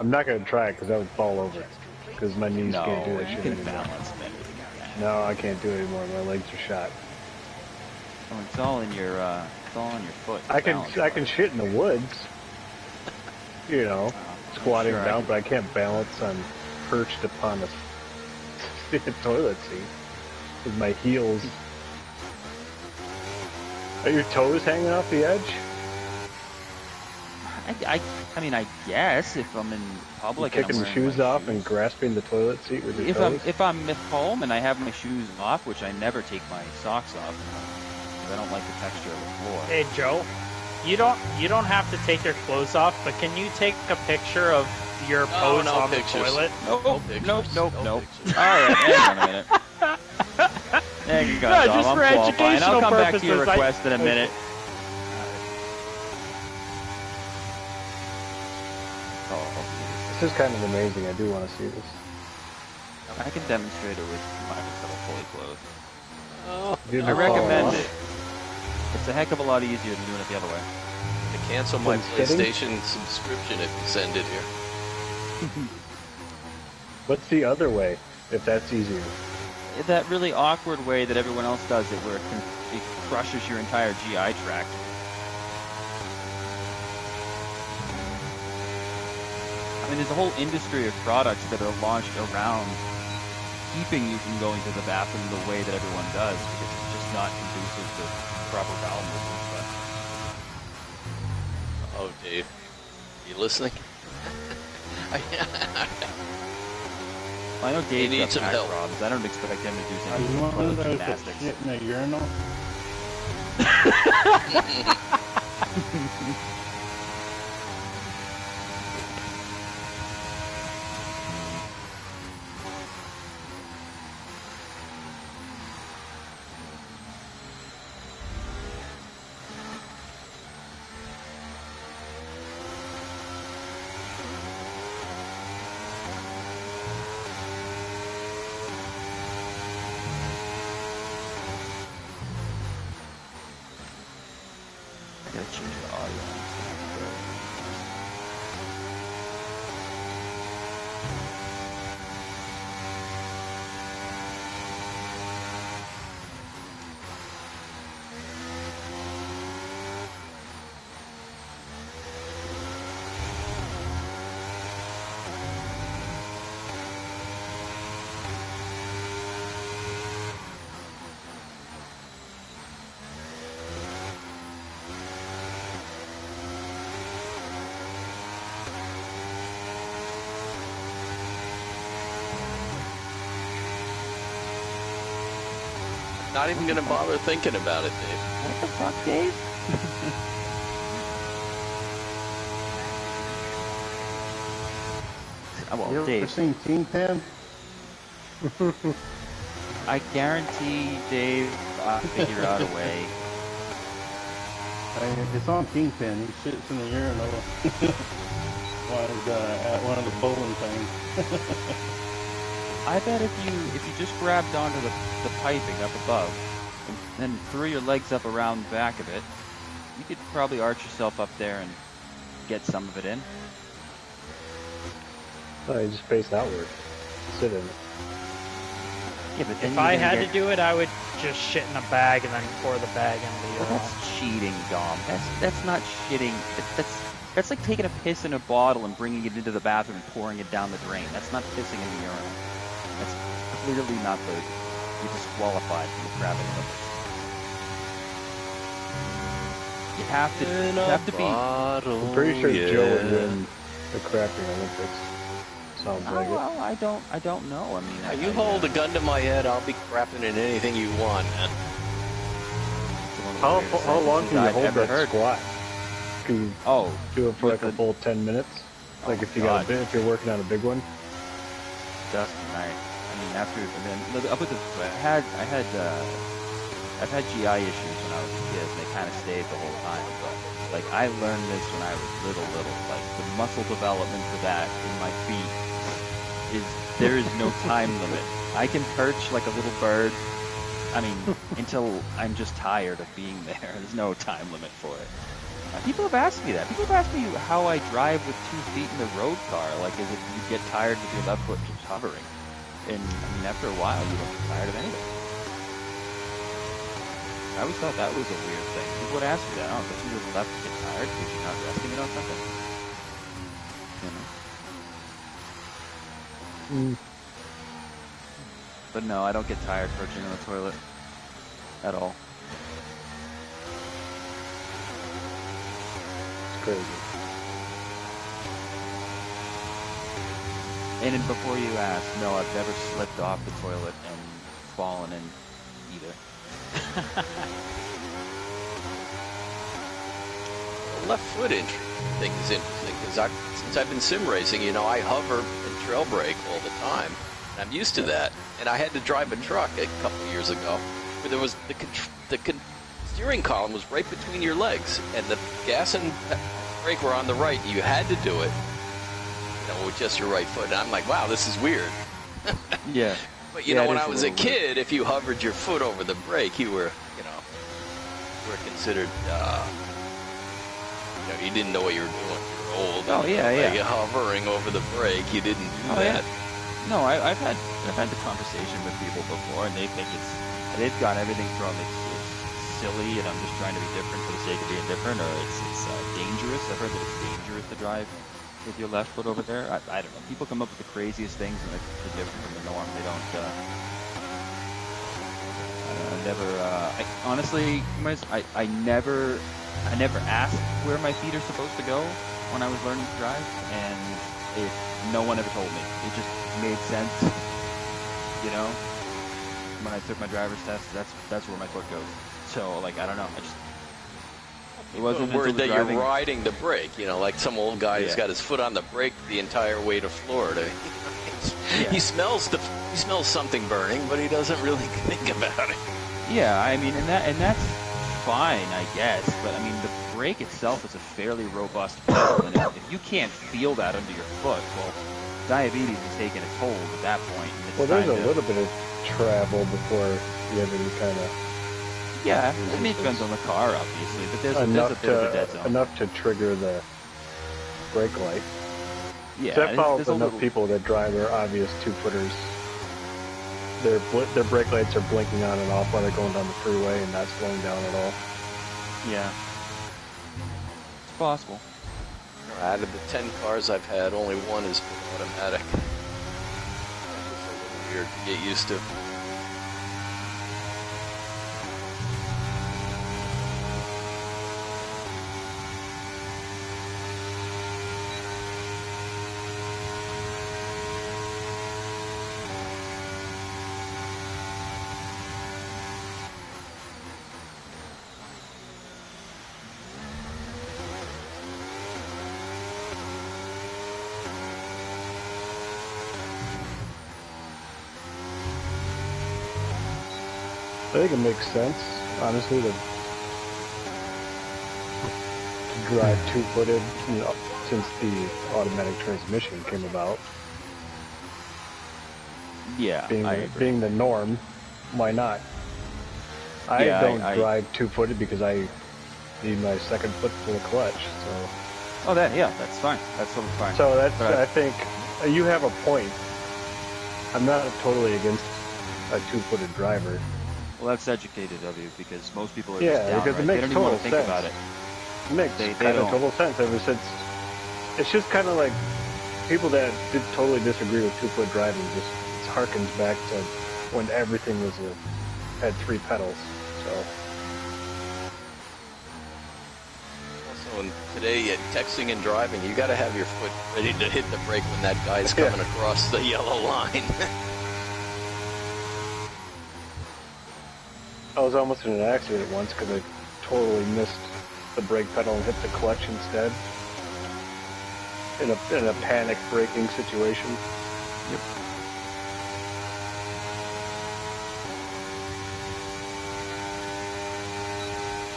I'm not gonna try it because I would fall over. Because my knees No, can't do that you shit can anymore. balance it. No, I can't do it anymore. My legs are shot. Oh, it's all in your foot. I balance can part. shit in the woods. You know, squatting sure I down, can- but I can't balance on perched upon a toilet seat with my heels. Are your toes hanging off the edge? I mean, I guess if I'm in public You and I'm kicking the wearing shoes my off shoes. and grasping the toilet seat with your If toes? I'm at home and I have my shoes off, which I never take my socks off, because I don't like the texture of the floor. Hey Joe, you don't have to take your clothes off, but can you take a picture of your pose no on pictures. the toilet? Nope, No pictures, nope, nope, no nope. pictures. All right, hang on a minute. There you go, No, Dom. just I'm for qualifying. I'll educational come back to your purposes, request in a minute. Oh, This is kind of amazing. I do want to see this. I can demonstrate it with mine instead of fully clothed. Dude, I the recommend fall it. It's a heck of a lot easier than doing it the other way. I cancel my Been sitting? PlayStation subscription if you send it here. What's the other way, if that's easier? That really awkward way that everyone else does it, where it crushes your entire GI tract. I mean, there's a whole industry of products that are launched around keeping you from going to the bathroom the way that everyone does, because it's just not conducive to proper bowel movements. But Oh, Dave, you listening? I know Dave's need got some back help. problems. I don't expect him to do Are you any one of those that gymnastics. shit in a urinal? I gotta change the audio. on this thing. Not even gonna bother thinking about it, Dave. What the fuck, Dave? Well, You ever Dave, seen Kingpin? I guarantee Dave figure out a way. It's on Kingpin. He shits in the urinal while he's at one of the bowling things. I bet if you just grabbed onto the piping up above and then threw your legs up around the back of it, you could probably arch yourself up there and get some of it in. No, you just face outward. Sit in it. Yeah, but then If you're I gonna had get- to do it, I would just shit in a bag and then pour the bag in the Well, urinal. that's cheating, Dom. That's not shitting. That's like taking a piss in a bottle and bringing it into the bathroom and pouring it down the drain. That's not pissing in the urinal. That's clearly not the. You're disqualified from the crabbing Olympics. You have to be. I'm pretty sure Joe would win the crafting Olympics. Sounds Oh, like it. well, I don't know. I mean, Now, you hold a gun to my head, I'll be crapping in anything you want, man. How long can you I've hold ever that heard. squat? Can you Oh, do it for like with a the- full 10 minutes? Like Oh if you God. got if you're working on a big one? Dustin, I mean, after and then up with the, I've had GI issues when I was a kid, and they kind of stayed the whole time. But like I learned this when I was little. Like the muscle development for that in my feet there is no time limit. I can perch like a little bird. I mean, until I'm just tired of being there. There's no time limit for it. People have asked me that. People have asked me how I drive with 2 feet in the road car. Like, is it you get tired with your left foot just hovering? And I mean, after a while, you don't get tired of anything. I always thought that was a weird thing. People would ask me that. Oh, doesn't your left get tired because you're not resting it on something? You know? But no, I don't get tired perching on the toilet at all. It's crazy. And then before you ask, no, I've never slipped off the toilet and fallen in either. The left foot injury thing is interesting because since I've been sim racing, you know, I hover and trail brake all the time. And I'm used to that. And I had to drive a truck a couple of years ago where there was the steering column was right between your legs, and the gas and brake were on the right. You had to do it, you know, with just your right foot. And I'm like, wow, this is weird. Yeah. But you know, when I was a kid, if you hovered your foot over the brake, you were considered, you didn't know what you were doing. You were old. Oh, yeah, like, yeah. Hovering over the brake, you didn't do that. Yeah. No, I've had the conversation with people before, and they think they've got everything from it's silly, and I'm just trying to be different for the sake of being different, or it's dangerous. I've heard that it's dangerous to drive with your left foot over there. I don't know. People come up with the craziest things, and they're different from the norm. They don't. Honestly, I never asked where my feet are supposed to go when I was learning to drive, and no one ever told me. It just made sense, you know. When I took my driver's test, that's where my foot goes. So, like, I don't know. It wasn't Word until that driving. you're riding the brake, like some old guy who's got his foot on the brake the entire way to Florida. Yeah. He smells something burning, but he doesn't really think about it. Yeah, I mean, and that's fine, I guess. But I mean, the brake itself is a fairly robust pedal, and if you can't feel that under your foot, well, diabetes is taking its hold at that point. And it's Well, there's time a to- little bit of travel before you have any kind of Yeah, I mean, it depends on the car, obviously, but there's a enough bit of a dead zone. enough to trigger the brake light. Yeah, So I follow there's a enough little- people that drive their obvious 2-footers. Their brake lights are blinking on and off while they're going down the freeway and not slowing down at all. Yeah, it's possible. Out of the 10 cars I've had, only one is automatic. It's a little weird to get used to. think it makes sense, honestly, to drive two-footed, since the automatic transmission came about. Yeah, I agree. Being the norm, why not? I Yeah, don't I- drive two-footed because I need my second foot for the clutch. So, Oh, that's fine. That's totally fine. so that's But I think you have a point. I'm not totally against a two-footed driver. well, that's educated of you because most people are Yeah, just downright. because it They makes don't even want to total think sense. about it. It makes They kind of don't. total sense ever since. It's just kind of like people that totally disagree with two-foot driving. Just it harkens back to when everything had 3 pedals. So Also, today, texting and driving, you got to have your foot ready to hit the brake when that guy's Yeah. coming across the yellow line. I was almost in an accident once because I totally missed the brake pedal and hit the clutch instead. In a panic braking situation.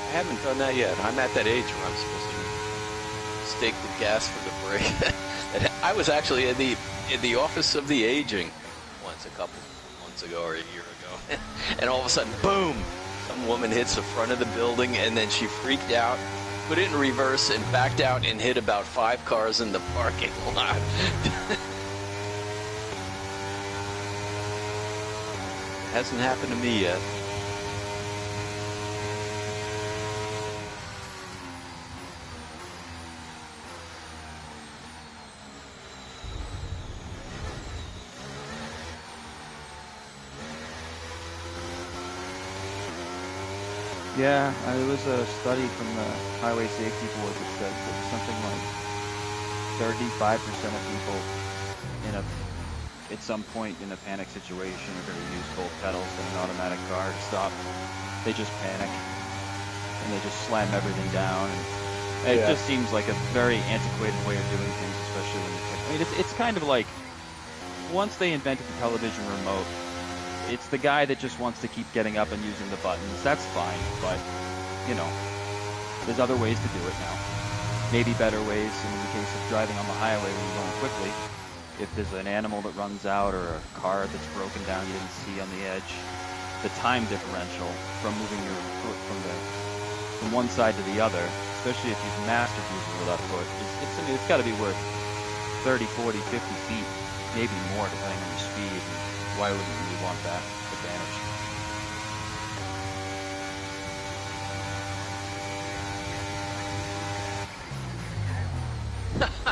I haven't done that yet. I'm at that age where I'm supposed to stake the gas for the brake. And I was actually in the office of the aging once a couple months ago or a year ago, and all of a sudden, boom! Some woman hits the front of the building, and then she freaked out, put it in reverse, and backed out and hit about 5 cars in the parking lot. Hasn't happened to me yet. Yeah, there was a study from the Highway Safety Board that said that something like 35% of people at some point in a panic situation are going to use both pedals in an automatic car to stop. They just panic and they just slam everything down. And it just seems like a very antiquated way of doing things, especially when I mean, it's kind of like once they invented the television remote, it's the guy that just wants to keep getting up and using the buttons. That's fine, but, you know, there's other ways to do it now. Maybe better ways in the case of driving on the highway when you're going quickly. If there's an animal that runs out or a car that's broken down you didn't see on the edge, the time differential from moving your foot from one side to the other, especially if you've mastered using the left foot, it's got to be worth 30, 40, 50 feet, maybe more depending on your speed. Why wouldn't you want that advantage?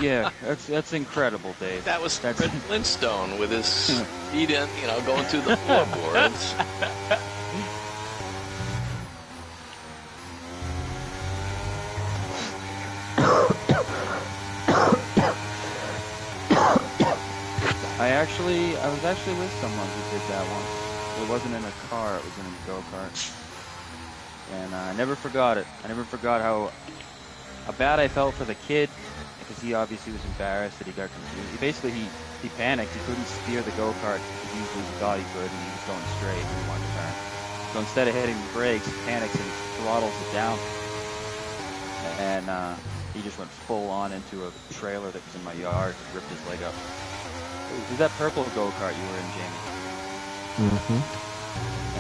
Yeah, that's incredible, Dave. That was Fred Flintstone with his feet in, going through the floorboards. I was actually with someone who did that once. It wasn't in a car, it was in a go-kart. And I never forgot it. I never forgot how bad I felt for the kid, because he obviously was embarrassed that he got confused. He panicked. He couldn't steer the go-kart because usually he thought he could, and he was going straight and he wanted to turn. So instead of hitting the brakes, he panics and throttles it down. And he just went full on into a trailer that was in my yard and ripped his leg up. It was that purple go-kart you were in, Jamie. Mm-hmm.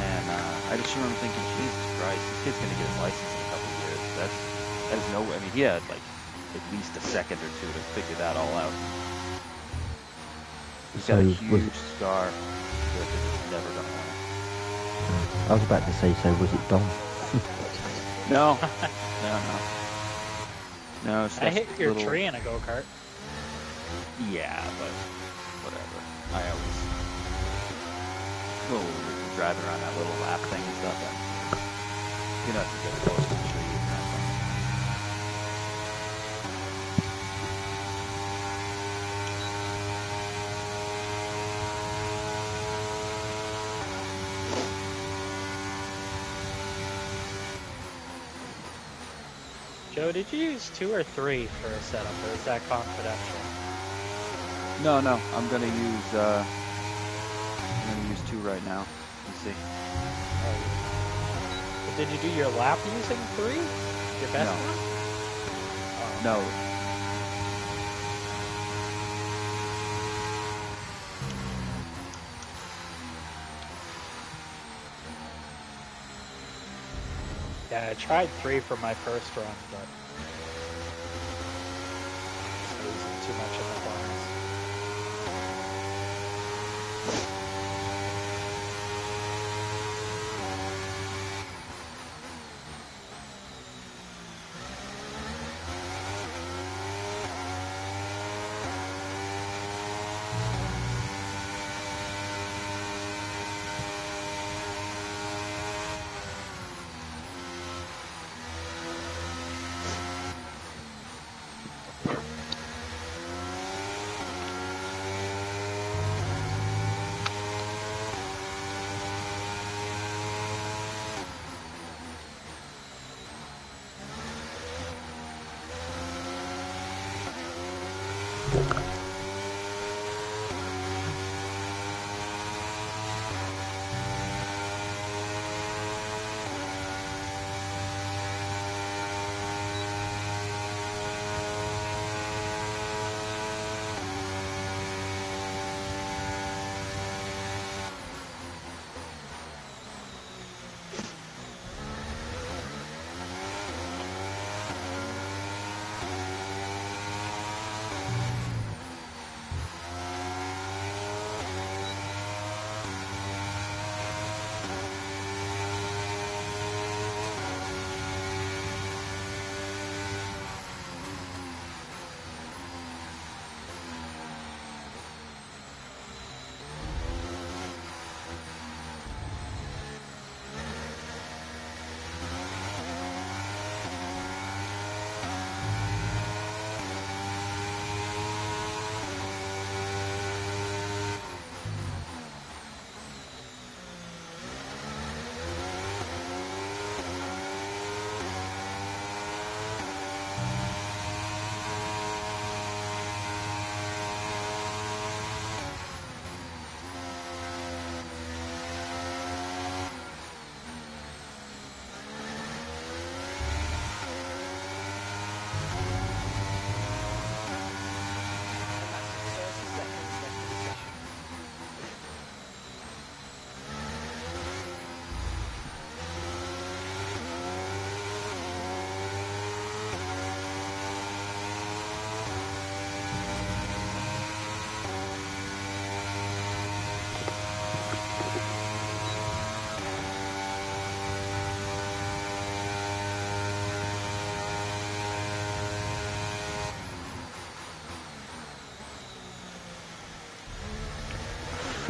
And I just remember thinking, Jesus Christ, this kid's going to get his license in a couple of years. That is no way. I mean, he had like at least a second or two to figure that all out. He's got a huge scar that is never going to away. I was about to say, so was it Dom? No. No, it's I just hit your little... tree in a go-kart. Yeah, but whatever. I always... Well, driving around that little lap thing and stuff. You're not going to get close to the tree. Joe, did you use 2 or 3 for a setup, or is that confidential? No, I'm gonna use 2 right now. You see. Did you do your lap using 3? Your best No. one? No. Yeah, I tried 3 for my first run, but I was losing too much in the bonus.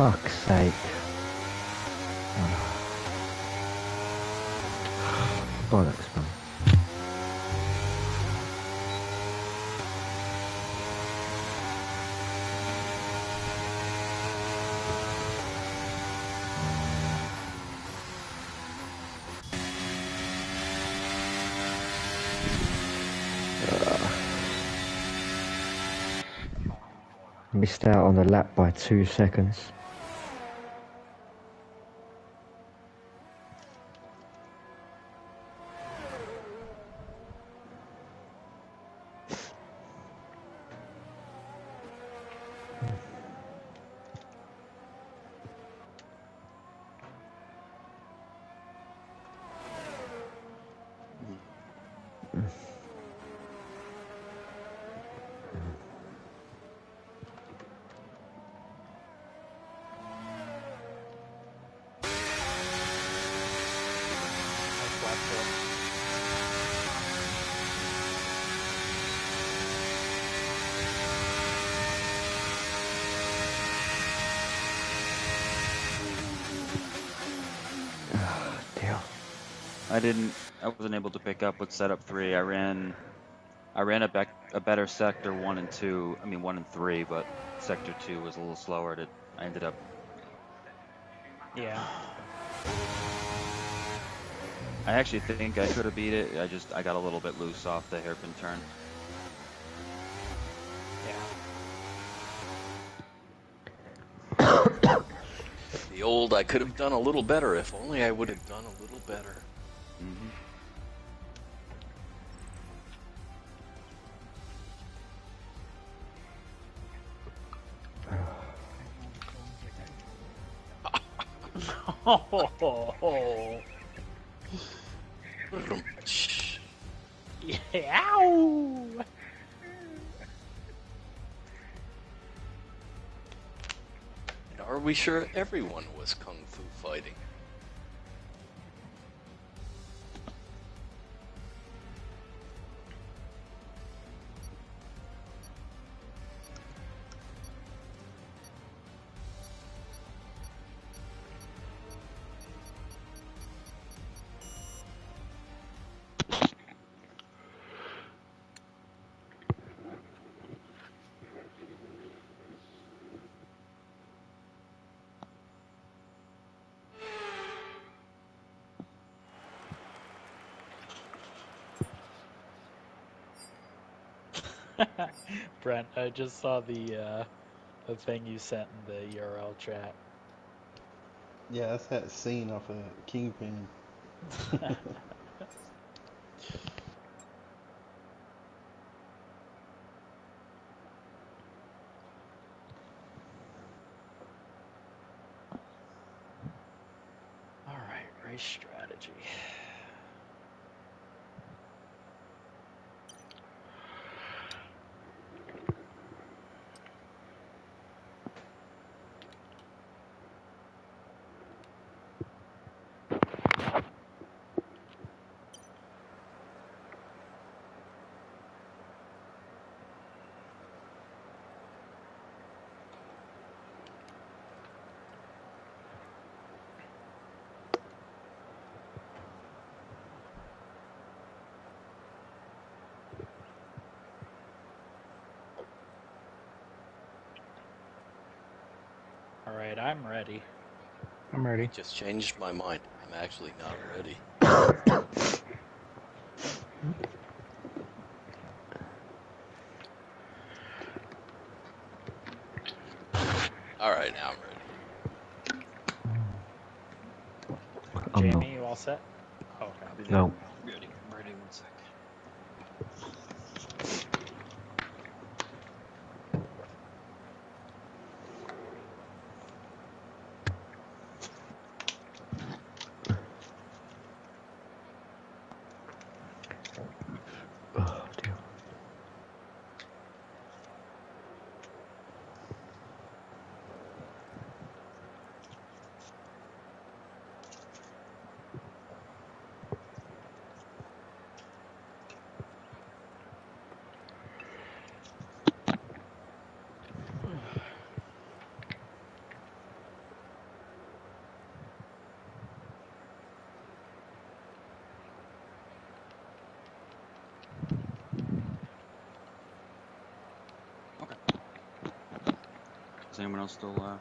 Fuck's sake. Bollocks, man. Missed out on the lap by 2 seconds. I wasn't able to pick up with setup 3. I ran a better sector 1 and 2. I mean 1 and 3, but sector 2 was a little slower. I ended up. Yeah. I actually think I could have beat it. I got a little bit loose off the hairpin turn. The old, I could have done a little better. If only I would have done a little better. Mm-hmm. Oh, yeah. Ow. And are we sure everyone was kung fu fighting? Brent, I just saw the thing you sent in the URL chat. Yeah, that's that scene off of Kingpin. All right, race strategy. All right, I'm ready. I'm ready. Just changed my mind. I'm actually not ready. All right, now I'm ready. I'm not. Jamie, you all set? Oh, okay. I'll be there. No. Ready. I'm ready. 1 sec. Oh dear. Okay. Is anyone else still?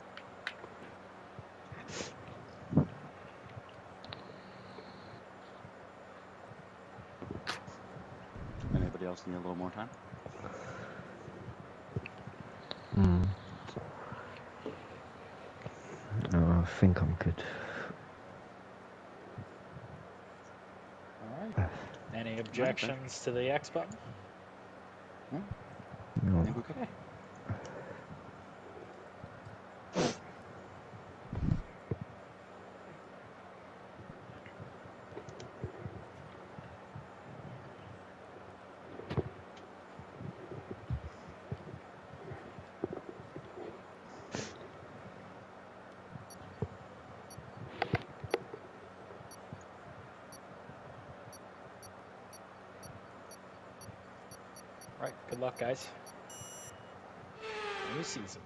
Anybody else need a little more time? Hmm. No, I think I'm good. All right. Any objections to the X button? No? No. I think we're good. Okay. All right. Good luck, guys. New season.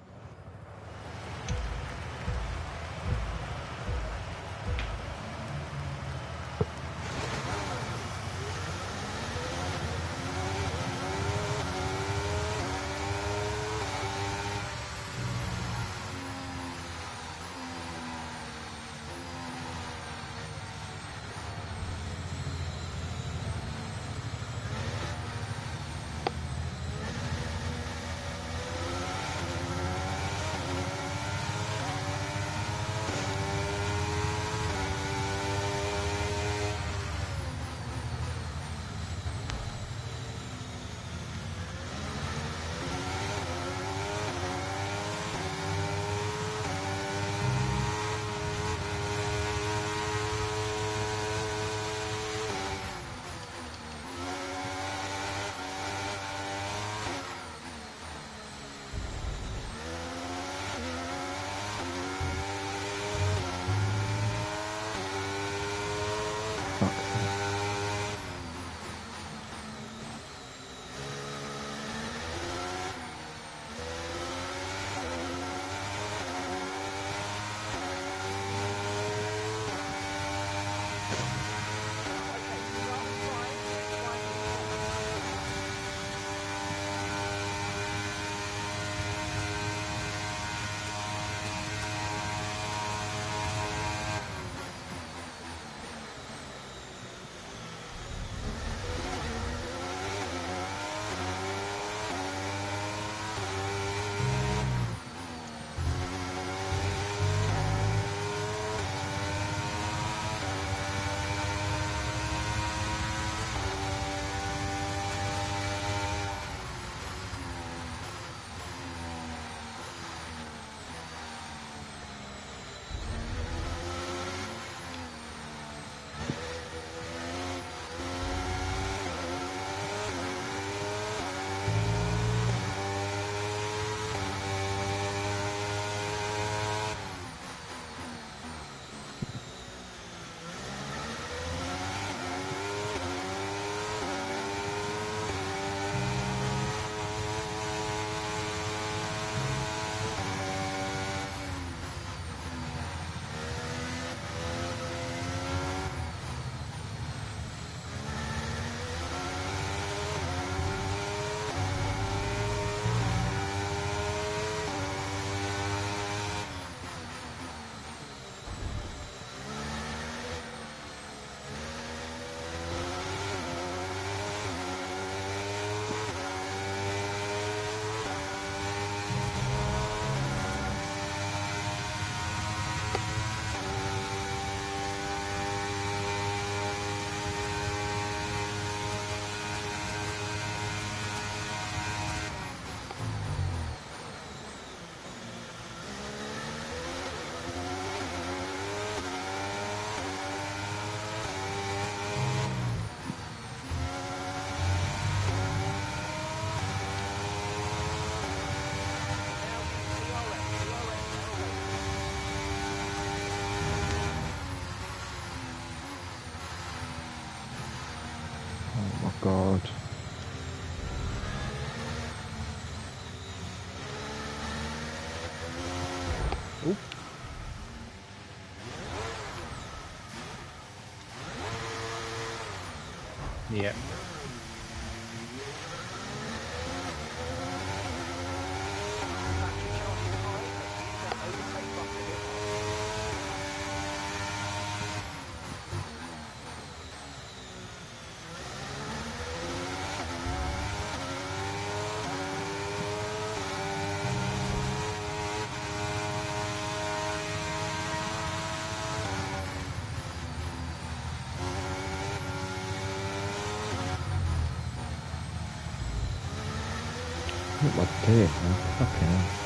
Oh my god. Oop. Yeah. What am I doing, man? Fucking hell.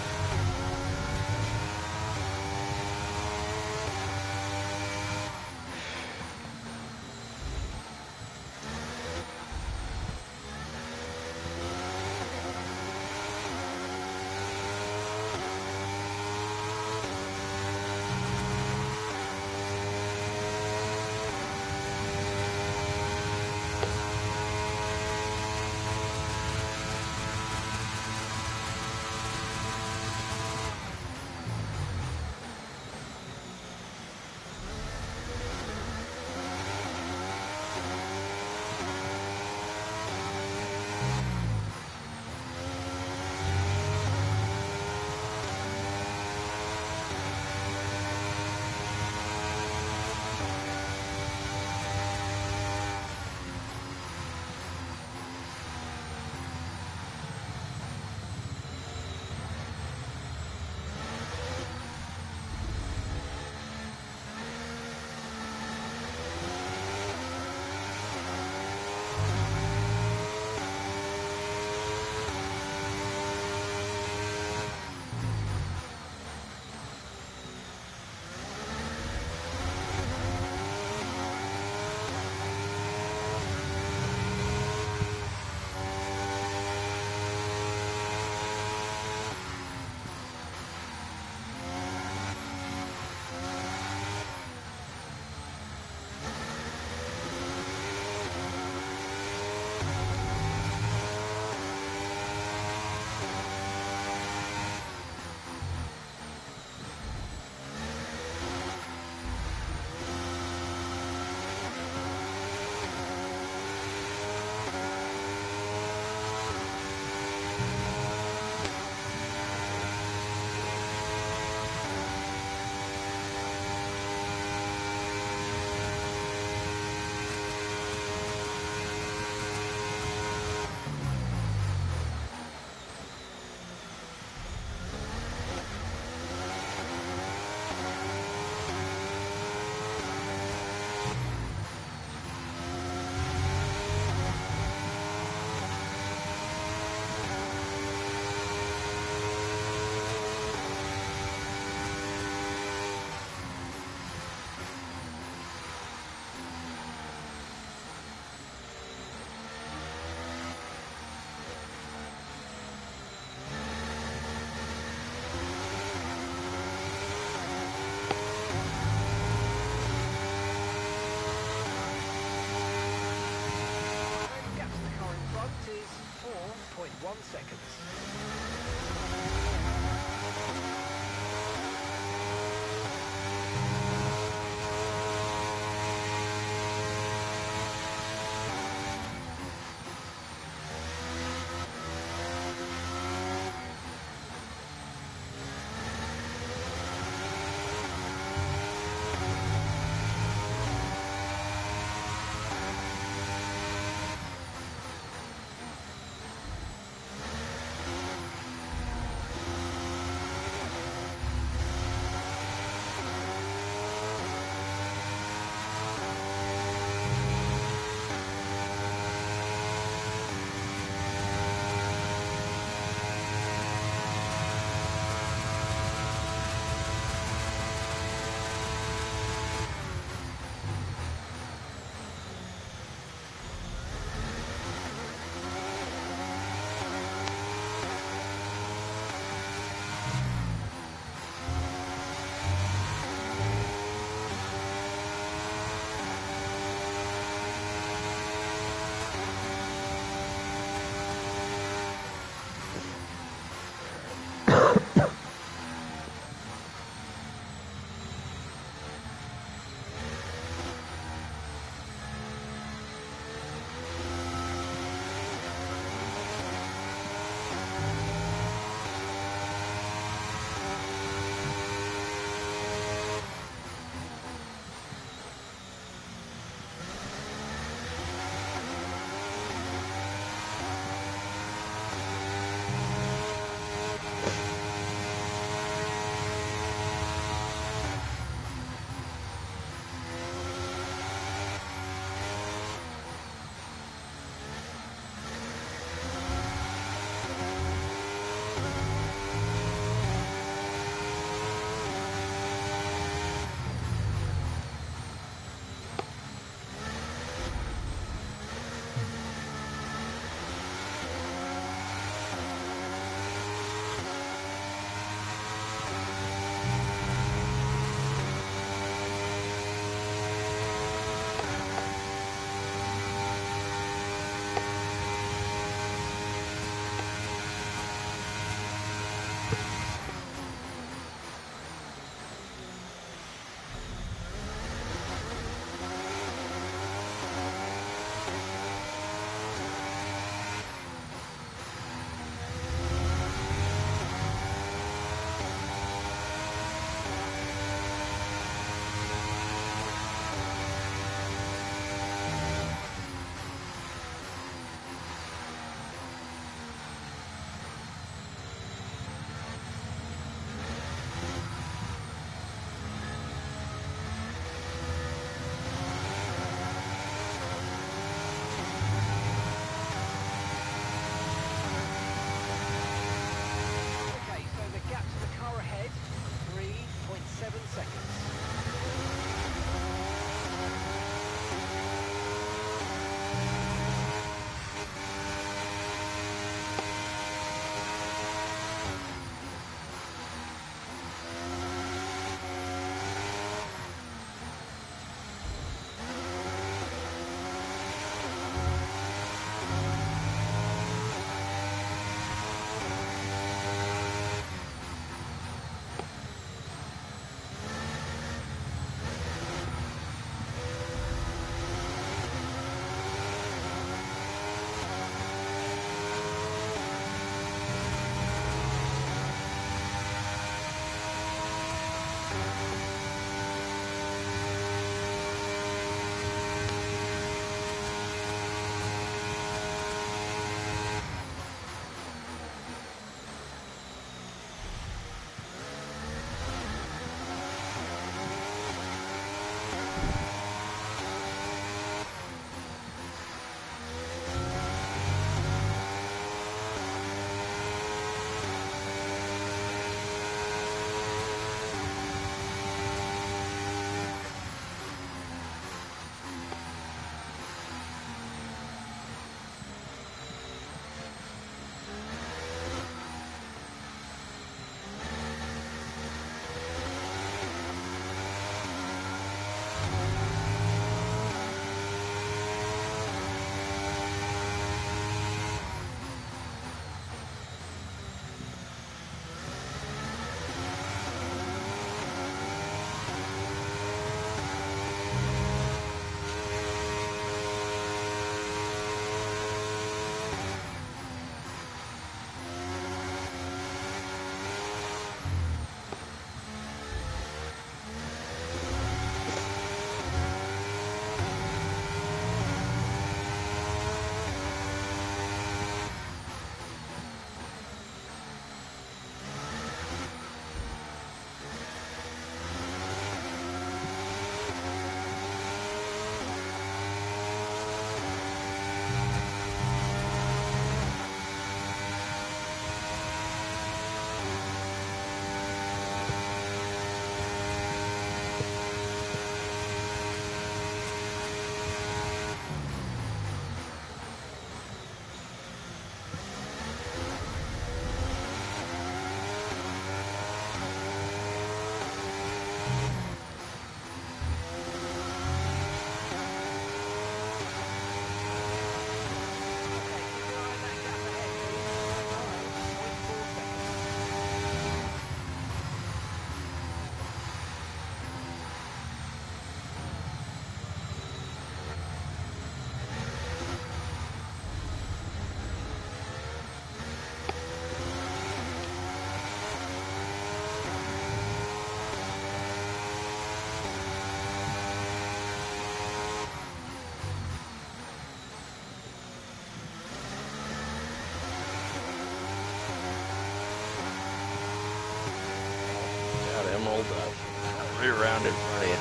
around in front of you.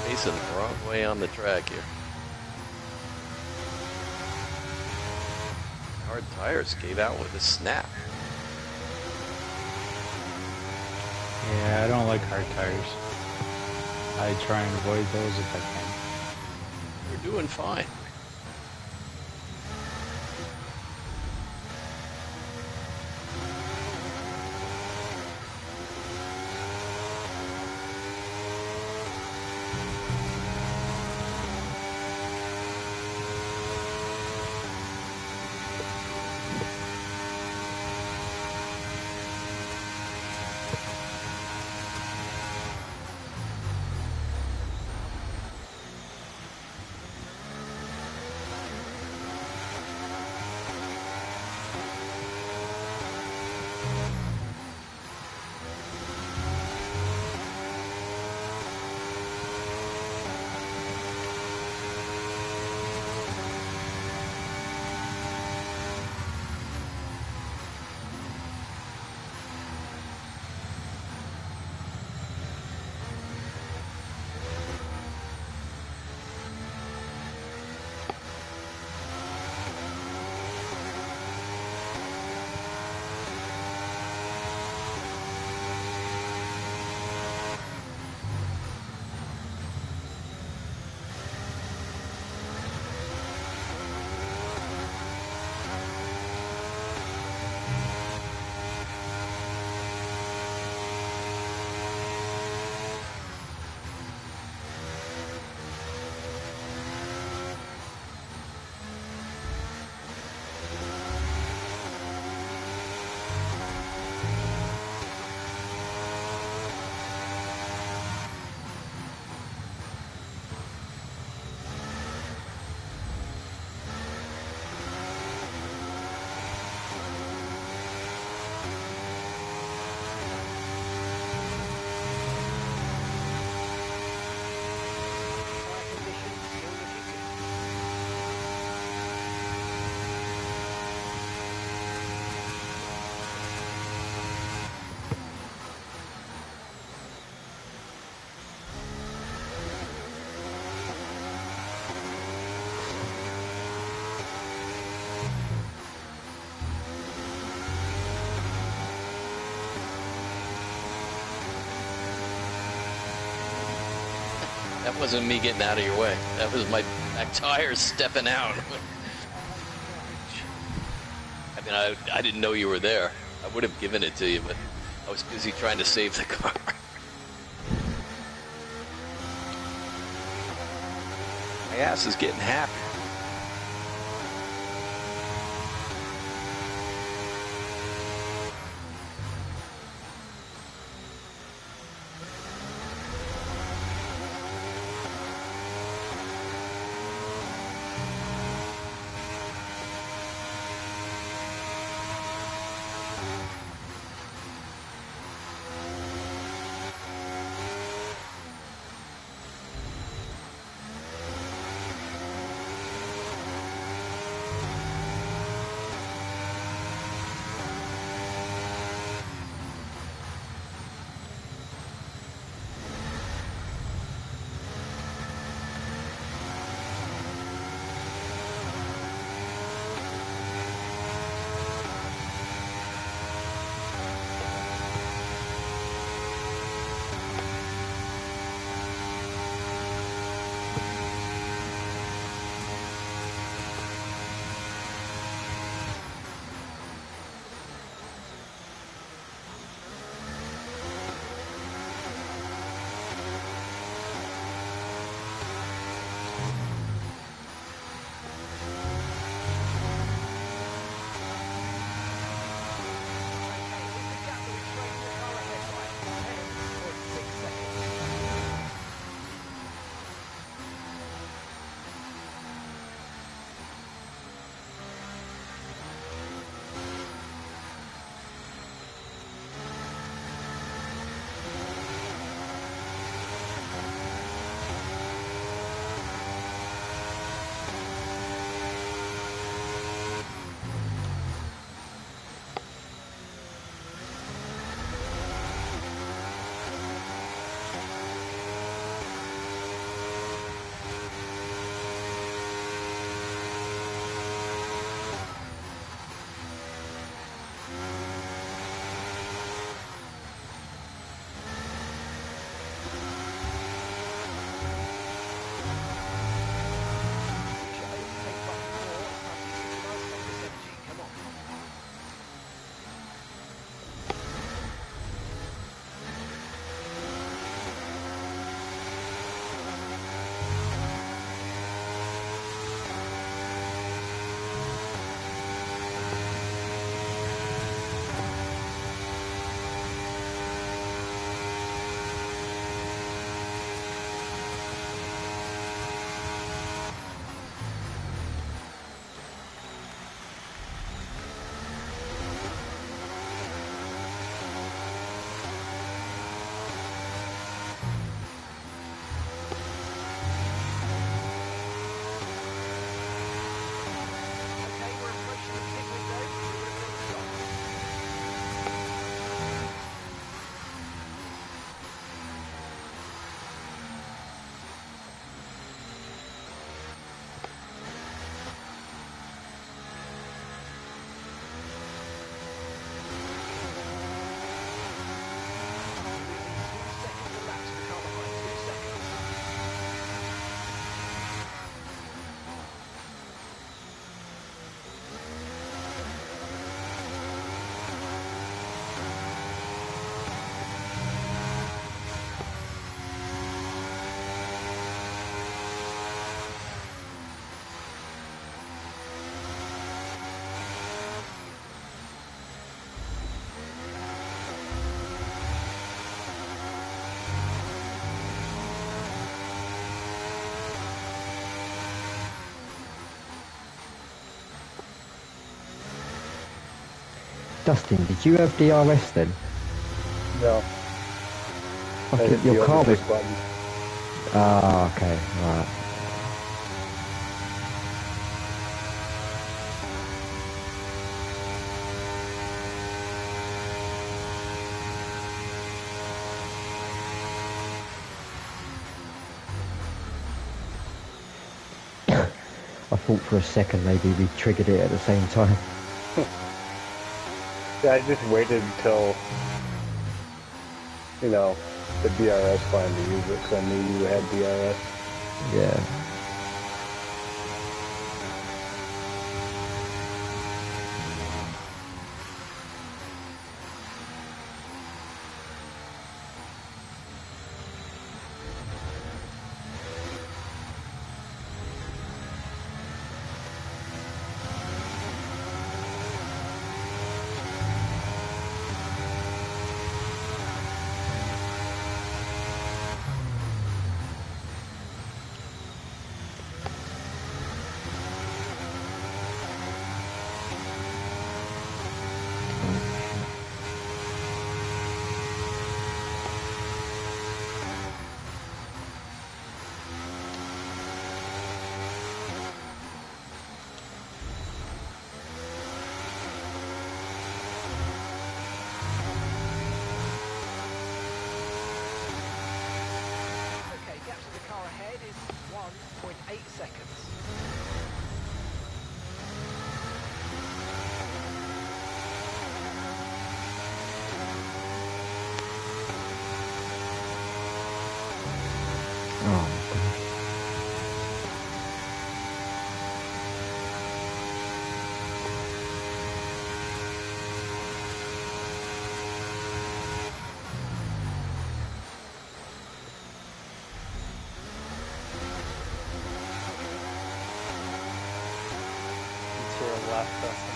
Facing the wrong way on the track here. Hard tires gave out with a snap. Yeah, I don't like hard tires. I try and avoid those if I can. You're doing fine. Track conditions show that you can. That wasn't me getting out of your way. That was my back tires stepping out. I mean, I didn't know you were there. I would have given it to you, but I was busy trying to save the car. My ass is getting happy. Dustin, did you have DRS then? No. I I think hit your the car was. overtake button. Ah, okay, right. I thought for a second maybe we triggered it at the same time. Yeah, I just waited until, you know, the DRS line to use it, so I knew you had DRS. Yeah. Okay, gap to the car ahead is 1.8 seconds. Oh, God. To your left, Dustin.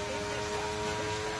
In this lap, push them.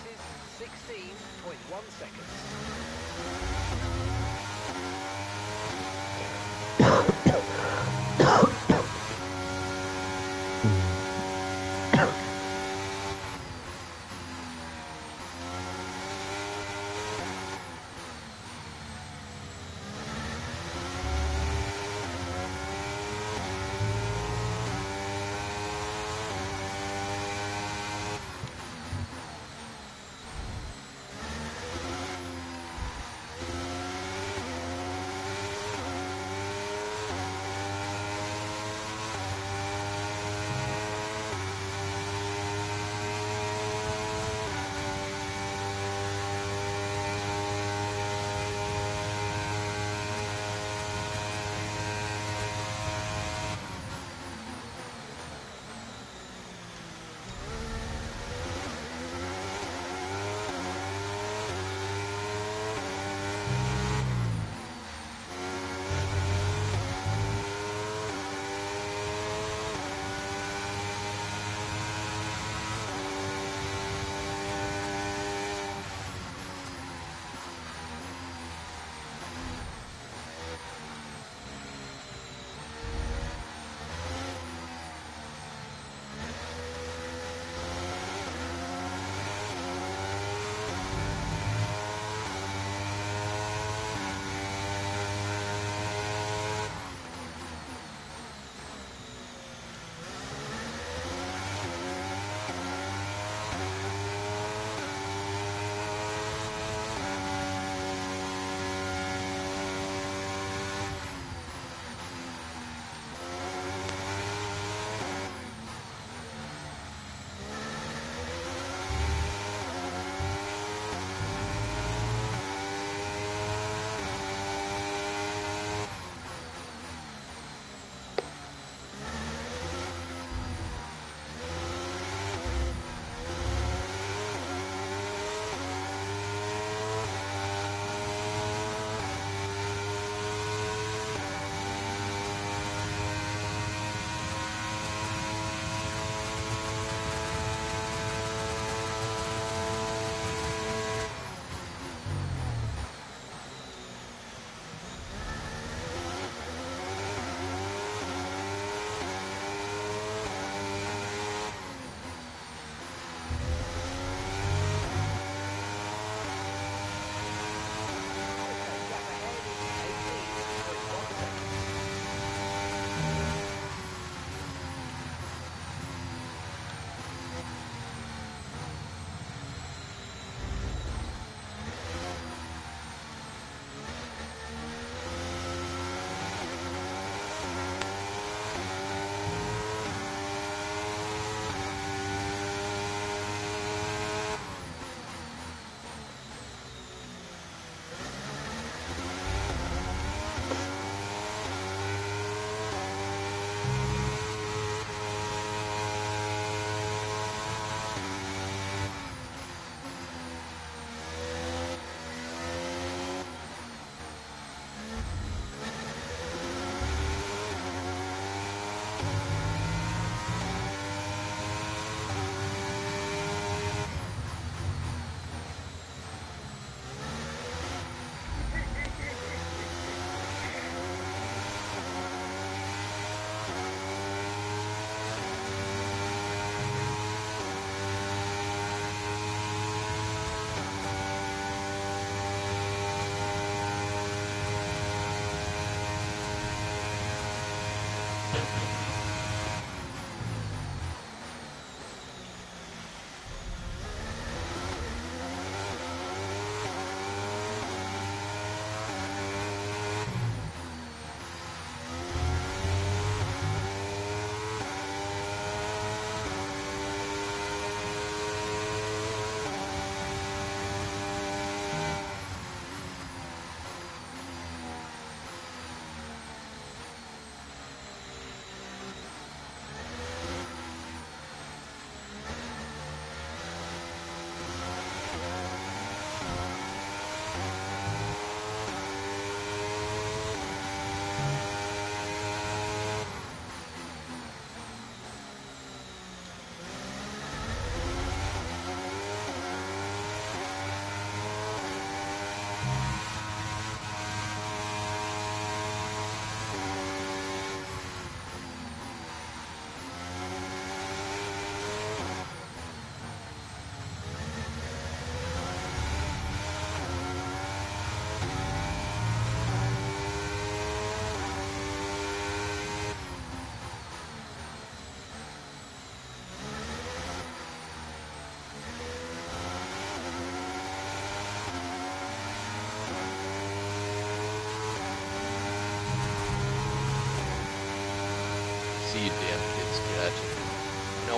loses 16.1 seconds.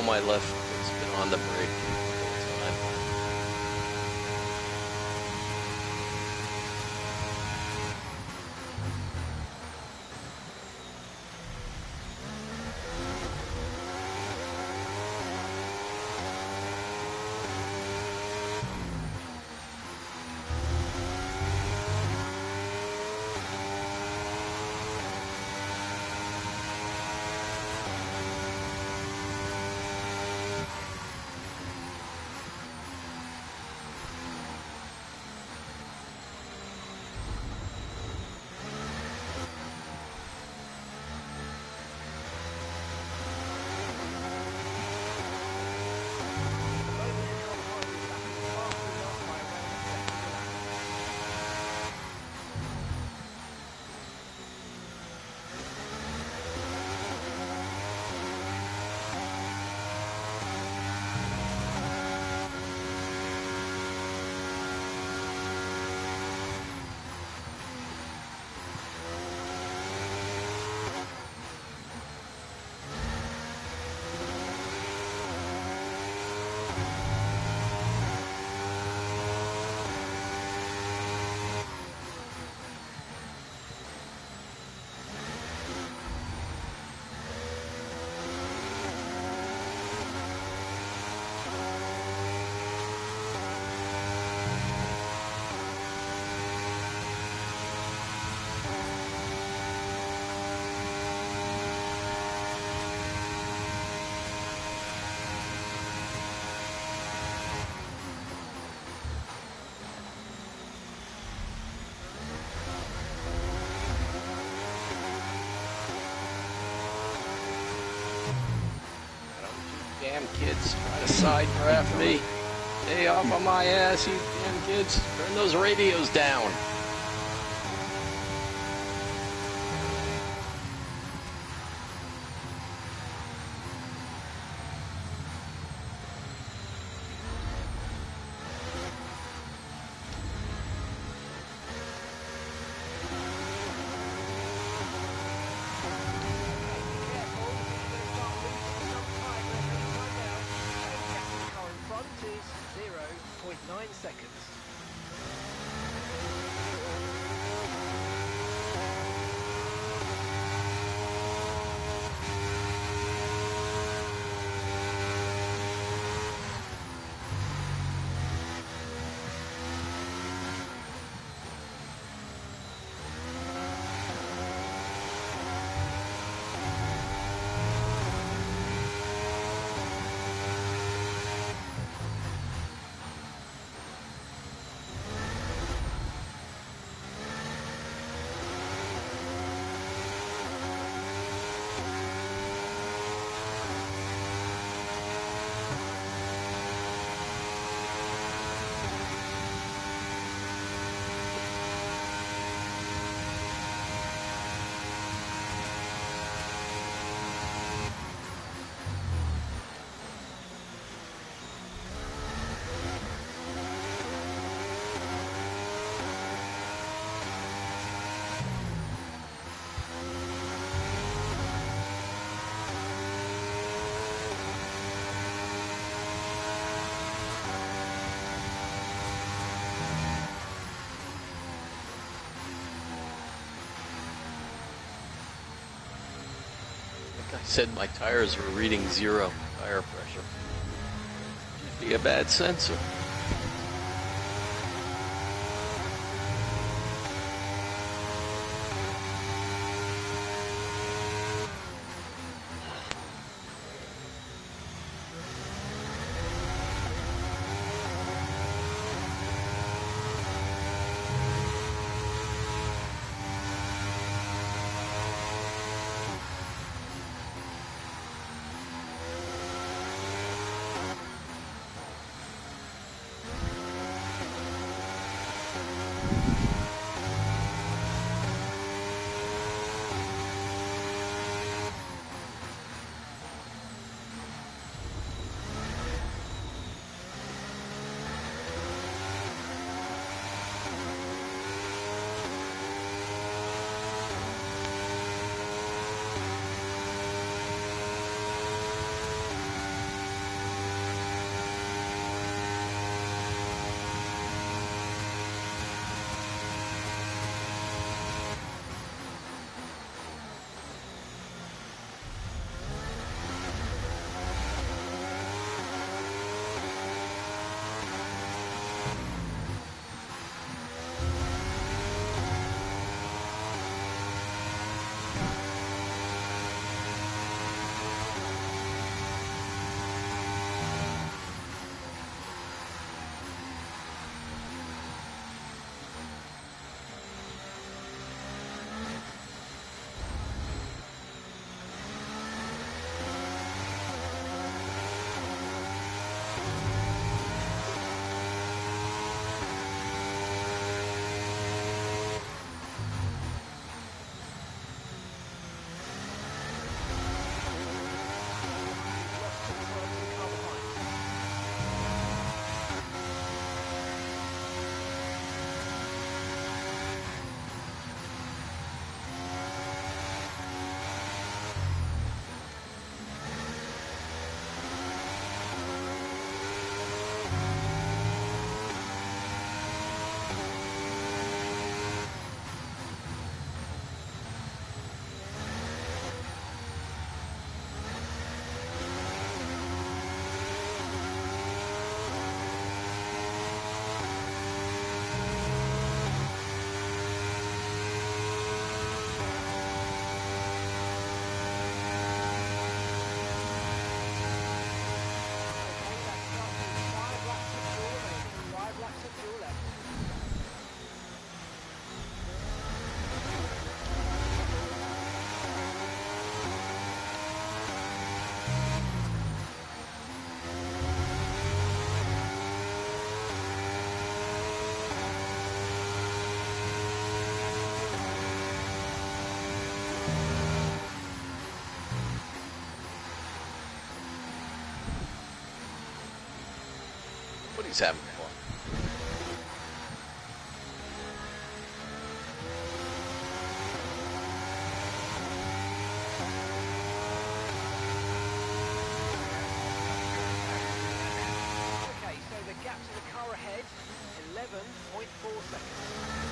know my left foot's been on the brake the whole time. Damn kids trying to side draft me. Stay off of my ass, you damn kids. Turn those radios down. I said my tires were reading 0 tire pressure. Should be a bad sensor. He's having fun. Okay, so the gap to the car ahead, 11.4 seconds.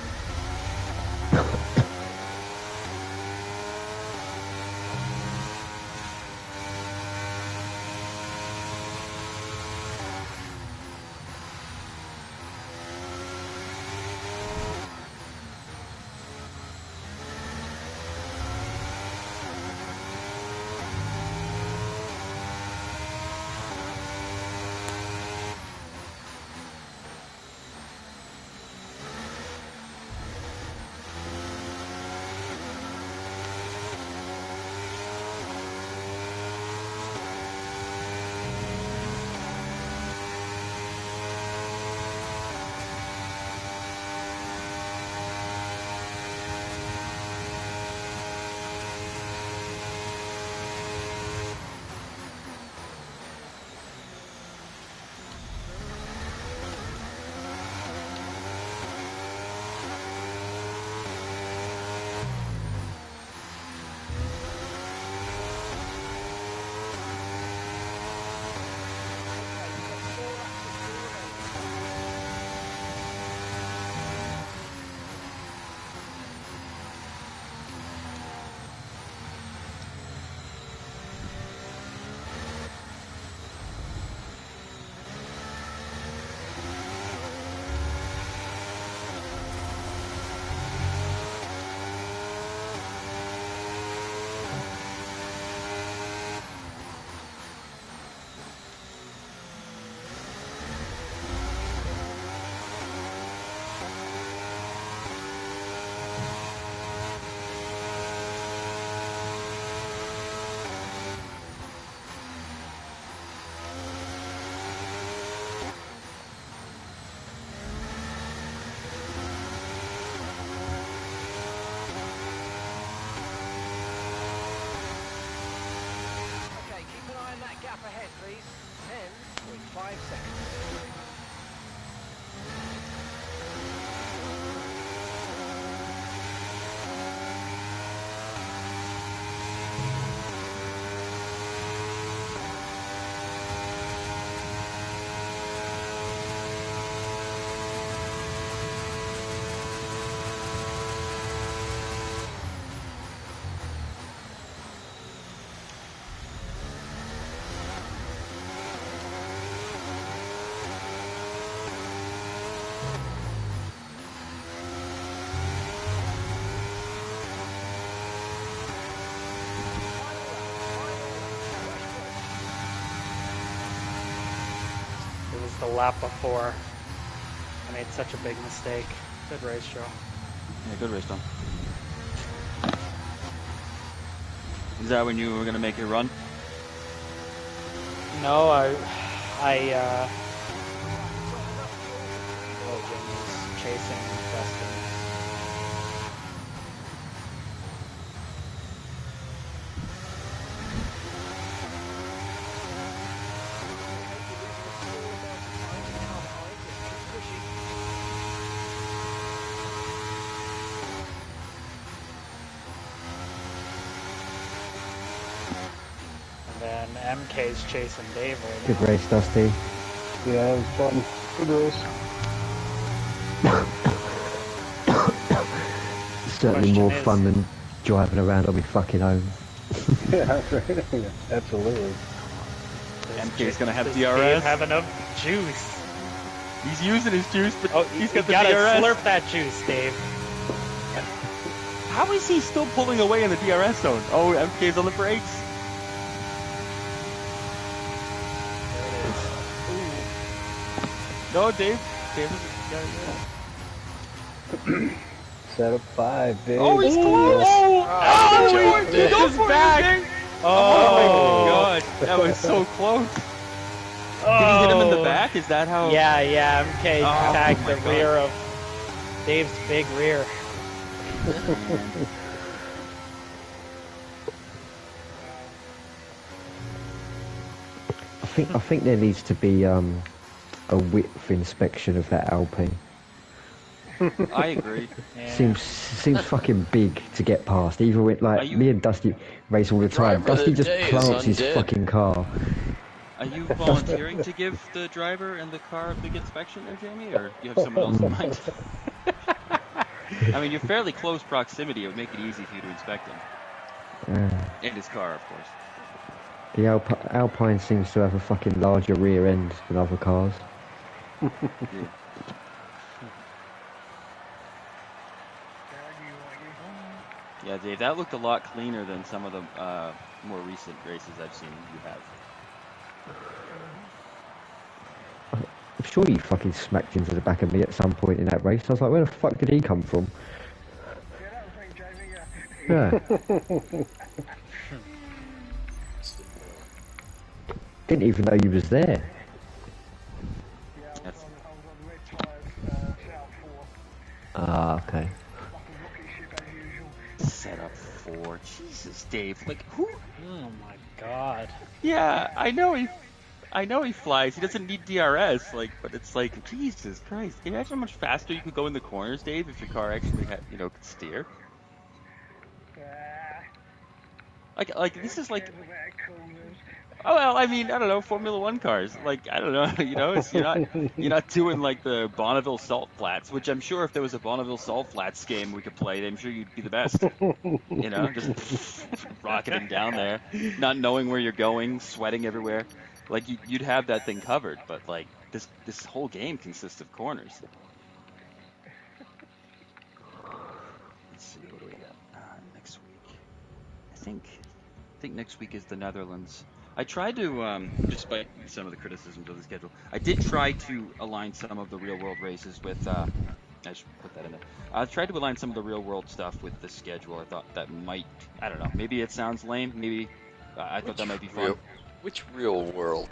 Gap ahead, please. 10.5 seconds. the lap before. I made such a big mistake. Good race, Joe. Yeah, good race, Tom. Is that when you were gonna make your run? No, I Logan was chasing Dustin. And then MK's chasing Dave right Good now. race, Dusty. Yeah, it was fun. Good race. Certainly Question more is- fun than driving around on my fucking own. Yeah, right. Absolutely. MK's gonna have Does DRS. Dave have enough juice? He's using his juice, but Oh, he's you got the gotta DRS. slurp that juice, Dave. How is he still pulling away in the DRS zone? Oh, MK's on the brakes. No, Dave. Dave is. Yeah. Set up 5, Dave. Oh, he's close. good job, he Dave. goes back. Oh my God, that was so close. Did he hit him in the back? Is that how? Yeah, MK Oh, tagged my the God. rear of Dave's big rear. I think there needs to be a width inspection of that Alpine. I agree. Yeah. Seems fucking big to get past. Even with Are like you- me and Dusty race all the time. driver of Dusty the just day is plants his undead. fucking car. Are you volunteering to give the driver and the car a big inspection there, Jamie, or do you have someone else in mind? I mean, you're fairly close proximity. It would make it easy for you to inspect him. And his car, of course. The Alpine seems to have a fucking larger rear end than other cars. Yeah. Yeah, Dave, that looked a lot cleaner than some of the more recent races I've seen you have. I'm sure he fucking smacked into the back of me at some point in that race. I was like, where the fuck did he come from? Yeah, that was me, Jamie, yeah. Yeah. Didn't even know you was there. Yeah, I was That's- on the red tyres, South 4. Ah, okay. Like a rocket ship as usual. Set up 4. Jesus, Dave. Like, who? Oh my God. Yeah, I know he flies. He doesn't need DRS. Like, but it's like, Jesus Christ. Can you imagine how much faster you could go in the corners, Dave, if your car actually had, could steer? Like this is like. Cares about corners. Oh well, I mean, I don't know, Formula One cars. Like, I don't know, it's, you're not doing like the Bonneville Salt Flats, which I'm sure if there was a Bonneville Salt Flats game we could play, I'm sure you'd be the best. Just rocketing down there, not knowing where you're going, sweating everywhere. Like you'd have that thing covered, but like this whole game consists of corners. Let's see, what do we got next week? I think next week is the Netherlands. I tried to, despite some of the criticisms of the schedule, I did try to align some of the real-world races with, I should put that in there. I tried to align some of the real-world stuff with the schedule. I thought that might, I don't know, maybe it sounds lame, maybe I thought that might be fun. Which real world?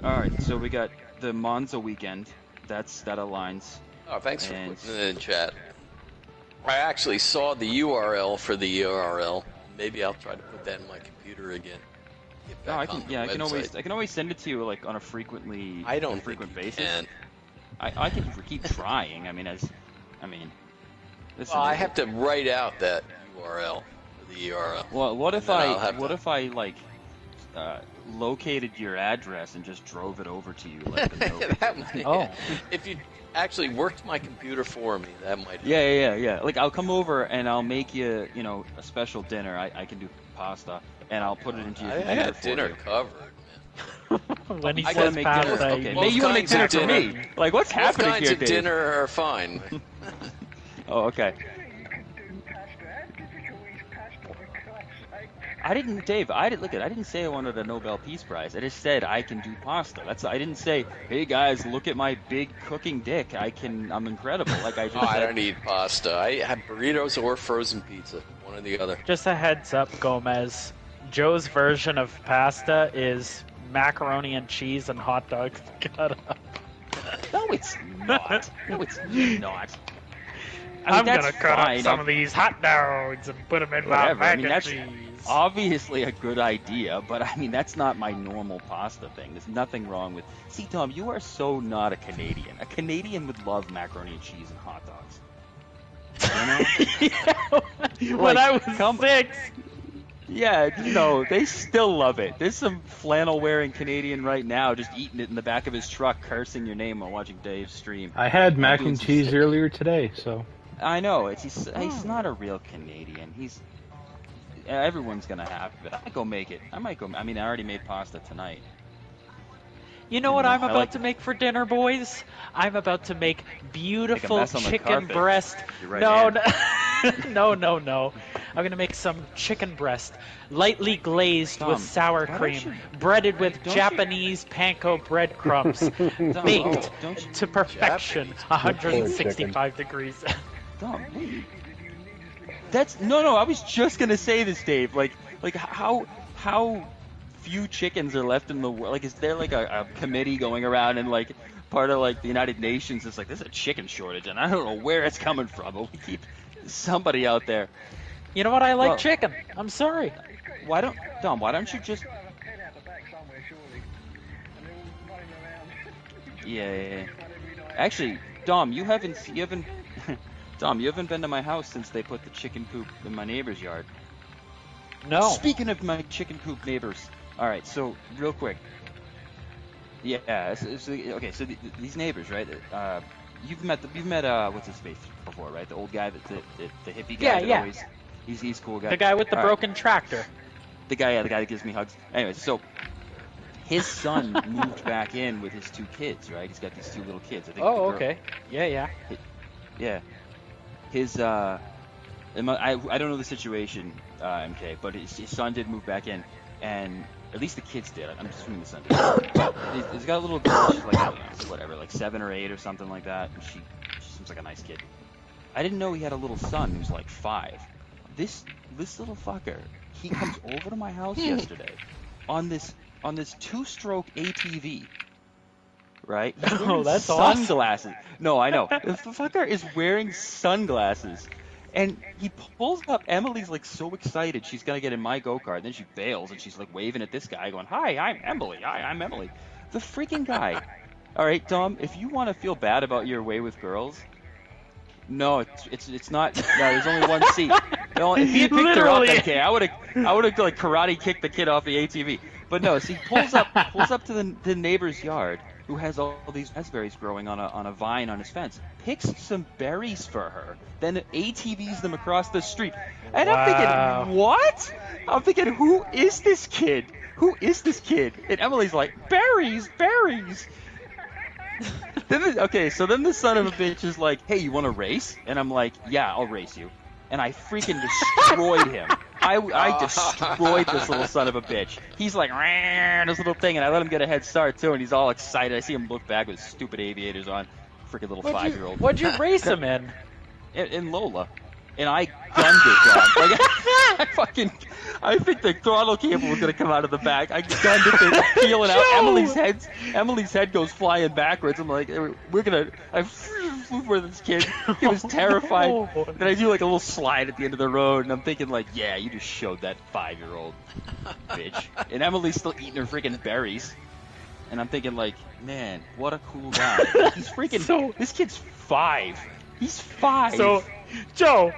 Alright, so we got the Monza weekend, that aligns. Oh, thanks for And- putting it in chat. I actually saw the URL for the URL. Maybe I'll try to put that in my computer again. Get No, back on the website. I can always send it to you like on a frequent I don't frequent think you basis. can. I can keep trying. Listen, Well, I have to write out that URL for the URL. Well, what if And then I'll have what to- if I like located your address and just drove it over to you like a note? That might- Oh. If you actually worked my computer for me, that might help. Yeah. Like I'll come over and I'll make you, a special dinner. I can do pasta and I'll put it into your I computer had for dinner you. covered. When he I You wanna says make pasta, dinner? he- Okay, Both maybe you want to make dinner kinds of for dinner. me. Like what's Both happening kinds here, of Dave? dinner are fine. Oh, okay. You can do pasta. How difficult is pasta, for Christ's sake? I didn't say I wanted a Nobel Peace Prize. I just said I can do pasta. I didn't say, hey guys, look at my big cooking dick. I'm incredible. Like I just Oh, I said, don't eat pasta. I have burritos or frozen pizza, one or the other. Just a heads up, Gomez. Joe's version of pasta is macaroni and cheese and hot dogs cut up. no, it's not. No, it's not. I'm gonna cut up some of these hot dogs and put them in my Whatever. mac I mean, and that's cheese. obviously a good idea, but I mean, that's not my normal pasta thing. There's nothing wrong with. See, Tom, you are so not a Canadian. A Canadian would love macaroni and cheese and hot dogs. You know? Yeah, when I was 6. Yeah, no, they still love it. There's some flannel-wearing Canadian right now just eating it in the back of his truck, cursing your name while watching Dave's stream. I had mac and cheese earlier today, so. I know. He's not a real Canadian. Everyone's gonna have it. I might go make it. I mean, I already made pasta tonight. You know what I'm about to make for dinner, boys? I'm about to make beautiful mess on the chicken carpet. breast. Your right hand. No. I'm gonna make some chicken breast, lightly glazed Tom, with sour why cream, don't you- breaded with don't you- Japanese panko breadcrumbs, baked don't you- to perfection, Japanese 165 degrees. Tom, wait. No. I was just gonna say this, Dave. Like how few chickens are left in the world? Like, is there like a committee going around and like part of like the United Nations is like there's a chicken shortage and I don't know where it's coming from, but we keep somebody out there. You know what? I like Well- chicken. I'm sorry. Why don't you just? Yeah. Actually, Dom, you haven't Dom, you haven't been to my house since they put the chicken coop in my neighbor's yard. No. Speaking of my chicken coop neighbors, all right. So real quick, yeah. Okay. So these neighbors, right? You've met what's his face before, right? The old guy, the hippie guy. Yeah. Always, he's a cool guy. The guy with the All right. broken tractor. The guy that gives me hugs. Anyways, so his son moved back in with his 2 kids, right? He's got these 2 little kids. I think. Oh, okay. Yeah. Yeah. His I don't know the situation, MK, but his son did move back in, and at least the kids did. I'm assuming the son did. But he's got a little girl. She's like, I don't know, whatever, like 7 or 8 or something like that. And she seems like a nice kid. I didn't know he had a little son who's like 5. This little fucker, he comes over to my house yesterday on this 2-stroke ATV. Right? He's Oh, wearing that's awesome. sunglasses. No, I know. The fucker is wearing sunglasses. And he pulls up. Emily's like so excited. She's going to get in my go-kart. Then she bails and she's like waving at this guy going, hi, I'm Emily. Hi, I'm Emily. The freaking guy. All right, Tom, if you want to feel bad about your way with girls, no, it's not. No, there's only one seat. No, if he had picked her up, Literally. okay, I would have like karate kicked the kid off the ATV. But no, so he pulls up to the neighbor's yard, who has all these raspberries growing on a vine on his fence, picks some berries for her, then ATVs them across the street. And Wow. I'm thinking, what? I'm thinking, who is this kid? Who is this kid? And Emily's like, berries. So then the son of a bitch is like, hey, you want to race? And I'm like, yeah, I'll race you. And I freaking destroyed him. I destroyed this little son of a bitch. He's like, this little thing, and I let him get a head start too, and he's all excited. I see him look back with stupid aviators on. Freaking little 5-year-old. What'd you race him in? In Lola. And I gunned it, John. Like, I think the throttle cable was gonna come out of the back. I gunned it, they're peeling out. Emily's head goes flying backwards. I'm like, I flew for this kid. He was terrified. Then I do like a little slide at the end of the road, and I'm thinking like, yeah, you just showed that 5-year-old bitch. And Emily's still eating her freaking berries. And I'm thinking like, man, what a cool guy. He's freaking, this kid's 5. He's 5. So, Joe,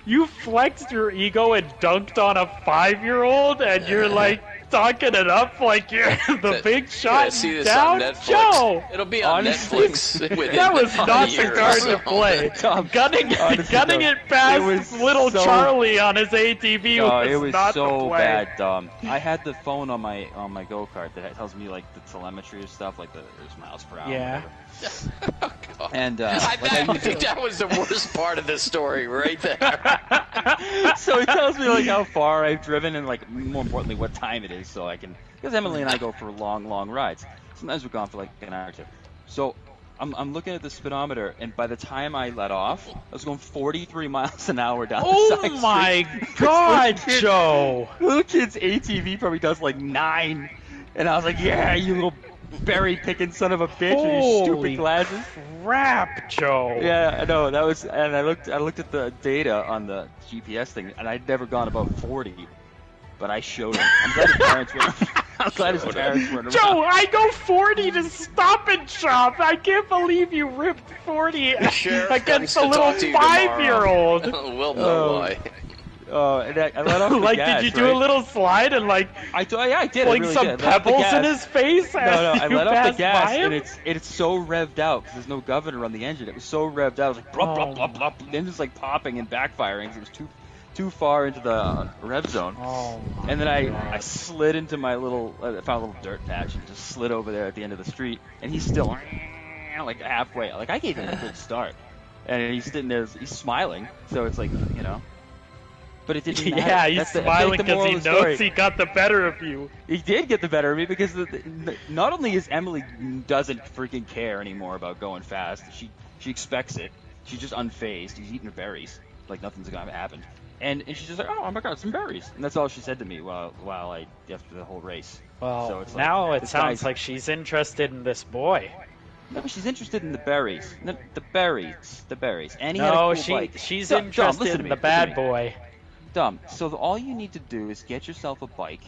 you flexed your ego and dunked on a 5-year-old, and you're like talking it up like you're the big shot see this down? on Netflix. Joe! It'll be on Honestly, Netflix. within That was a not the year or card so. to play. Gunning Honestly, it past it was little so- Charlie on his ATV No, was it was not so the play. bad, Dom. I had the phone on my go-kart that tells me like the telemetry of stuff, like there's miles per hour. Yeah. Whatever. And I think that was the worst part of the story right there. so he tells me like how far I've driven and like more importantly what time it is, so I can, because Emily and I go for long rides. Sometimes we're gone for like an hour or two. So I'm looking at the speedometer, and by the time I let off, I was going 43 miles an hour down the side Oh my street. God, Joe! Little kid's ATV probably does like 9, and I was like, yeah, you little berry picking son of a bitch with your Holy stupid glasses. crap, Joe! Yeah, I know, that was, and I looked at the data on the GPS thing, and I'd never gone above 40, but I showed him. I'm glad his parents were. I'm glad his parents weren't around. Joe, I go 40 to Stop and Shop. I can't believe you ripped 40 Sheriff against comes a to little talk to you tomorrow. 5-year-old. We'll know why. Oh, and I let off the Like, gas, did you do right? a little slide and like I did. I fling really some did. I let off the pebbles in gas. his face No, as I you let off the passed gas, by him? and it's so revved out because there's no governor on the engine. It was so revved out. It was like blop blop blop blop. The engine's like popping and backfiring because it was too far into the rev zone. Oh, And then I slid into my little, I found a little dirt patch and just slid over there at the end of the street. And he's still like halfway. Like I gave him a good start, and he's sitting there, he's smiling. So it's like, you know. But it didn't matter. yeah, he's That's smiling the because moral he of the story. knows he got the better of you. He did get the better of me because not only is Emily doesn't freaking care anymore about going fast, she expects it. She's just unfazed. She's eating her berries like nothing's gonna happen. And she's just like, oh my god, some berries. And that's all she said to me while after the whole race. Well, So it's like, now it this sounds guy's- like she's interested in this boy. No, but she's interested in the berries. No, the berries. And he had a No, cool bike. she's Dom, interested listen to in me, the listen to bad me. boy. Dumb. So all you need to do is get yourself a bike,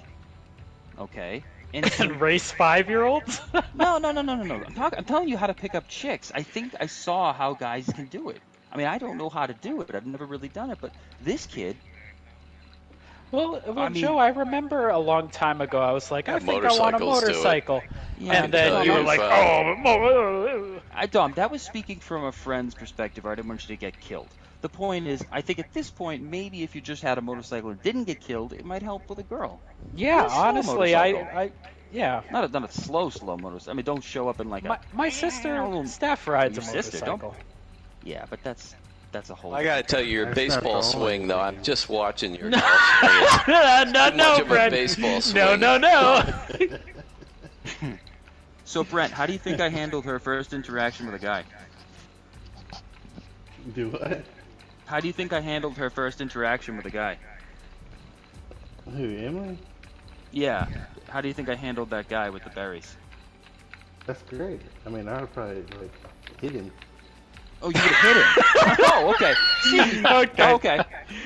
okay? And And race 5-year-olds? no. I'm telling you how to pick up chicks. I think I saw how guys can do it. I mean, I don't know how to do it. I've never really done it, but this kid. Well, I mean- Joe, I remember a long time ago I was like, I Yeah, think I want a motorcycles do it. motorcycle. Yeah, And then until you were you've, like, oh, Dom, that was speaking from a friend's perspective. I didn't want you to get killed. The point is, I think at this point, maybe if you just had a motorcycle and didn't get killed, it might help with a girl. yeah, Real slow honestly, motorcycle. yeah. Not a slow motorcycle. I mean, don't show up in like a. My sister, Staff rides a Your sister, motorcycle. don't- Yeah, but that's a whole. I gotta tell you, your That's not baseball the only swing, though. I'm just watching your golf swing. no, Much of a Brent. baseball swing. No. So Brent, how do you think I handled her first interaction with a guy? Do what? How do you think I handled her first interaction with a guy? Who, Emily? Yeah. How do you think I handled that guy with the berries? That's great. I mean, I would probably like hit him. Oh, you would have hit him. Oh, okay. See, Okay.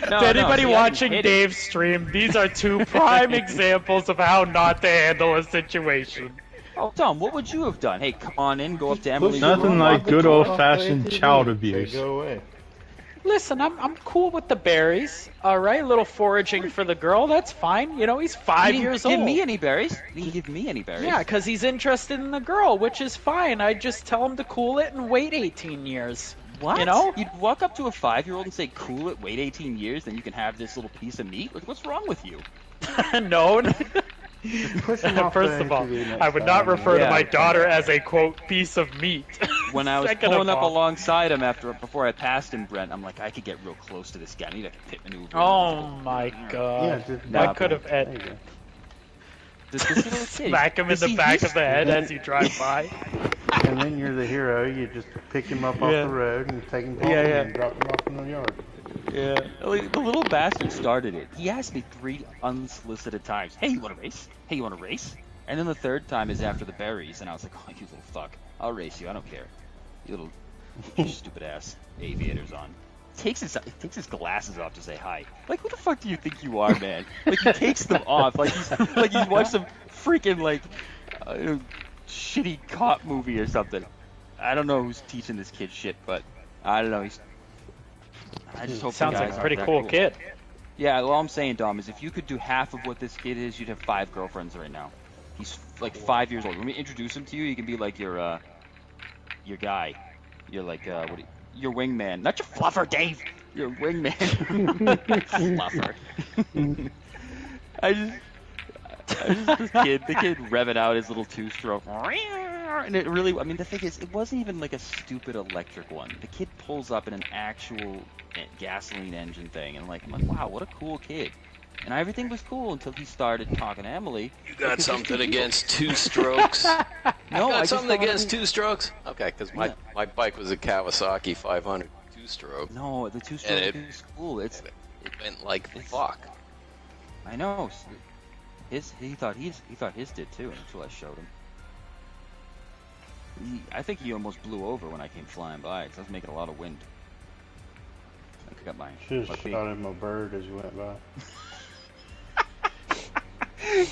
No, To anybody see, I watching didn't hit him. Dave's stream, these are two prime examples of how not to handle a situation. Oh, Tom, what would you have done? Hey, come on in, go up to Emily. Nothing him like off the good top, old-fashioned say, child say, abuse. Go away. Listen, I'm cool with the berries. All right, a little foraging for the girl, that's fine. You know, he's 5 years old. Give me any berries. You can give me any berries. Yeah, because he's interested in the girl, which is fine. I just tell him to cool it and wait 18 years. What? You know? You'd walk up to a 5-year-old and say, cool it, wait 18 years, then you can have this little piece of meat? What's wrong with you? No. Push him off First the of all, ATV next I would not time. refer to Yeah. my daughter as a, quote, piece of meat. When I was Second pulling of up all- alongside him before I passed him, Brent, I'm like, I could get real close to this guy. I need a pit maneuver. Oh my god. Yeah, just Nah, I could have there you go. This little kid. smack him in Does the he- back he's- of the head as you drive by. And then you're the hero. You just pick him up off Yeah. the road and take him home Yeah, yeah. and drop him off in the yard. Yeah. Like, the little bastard started it. He asked me 3 unsolicited times, hey, you want to race? Hey, you want to race? And then the third time is after the berries, and I was like, oh, you little fuck. I'll race you. I don't care. You little stupid ass aviators on. Takes his glasses off to say hi. Like, who the fuck do you think you are, man? Like, he takes them off like he's watched some freaking like shitty cop movie or something. I don't know who's teaching this kid shit, but I don't know. I just hope the Sounds guys like a aren't pretty that cool kid. Yeah, all I'm saying, Dom, is if you could do half of what this kid is, you'd have 5 girlfriends right now. He's like 5 years old. When we introduce him to you, he can be like your guy. You're like your wingman, not your fluffer, Dave. Your wingman. Fluffer. I just the kid revving out his little 2-stroke. and it really, I mean, the thing is, it wasn't even like a stupid electric one. The kid pulls up in an actual gasoline engine thing, and I'm like, wow, what a cool kid. And everything was cool until he started talking to Emily. You got something against two strokes? No, I got just something thought against two strokes? Okay, because my bike was a Kawasaki 500 two-stroke. No, the two-stroke is cool. It went like fuck. I know. He thought his did too, until I showed him. I think he almost blew over when I came flying by, because I was making a lot of wind. I got my. Should have shot him a bird as you went by.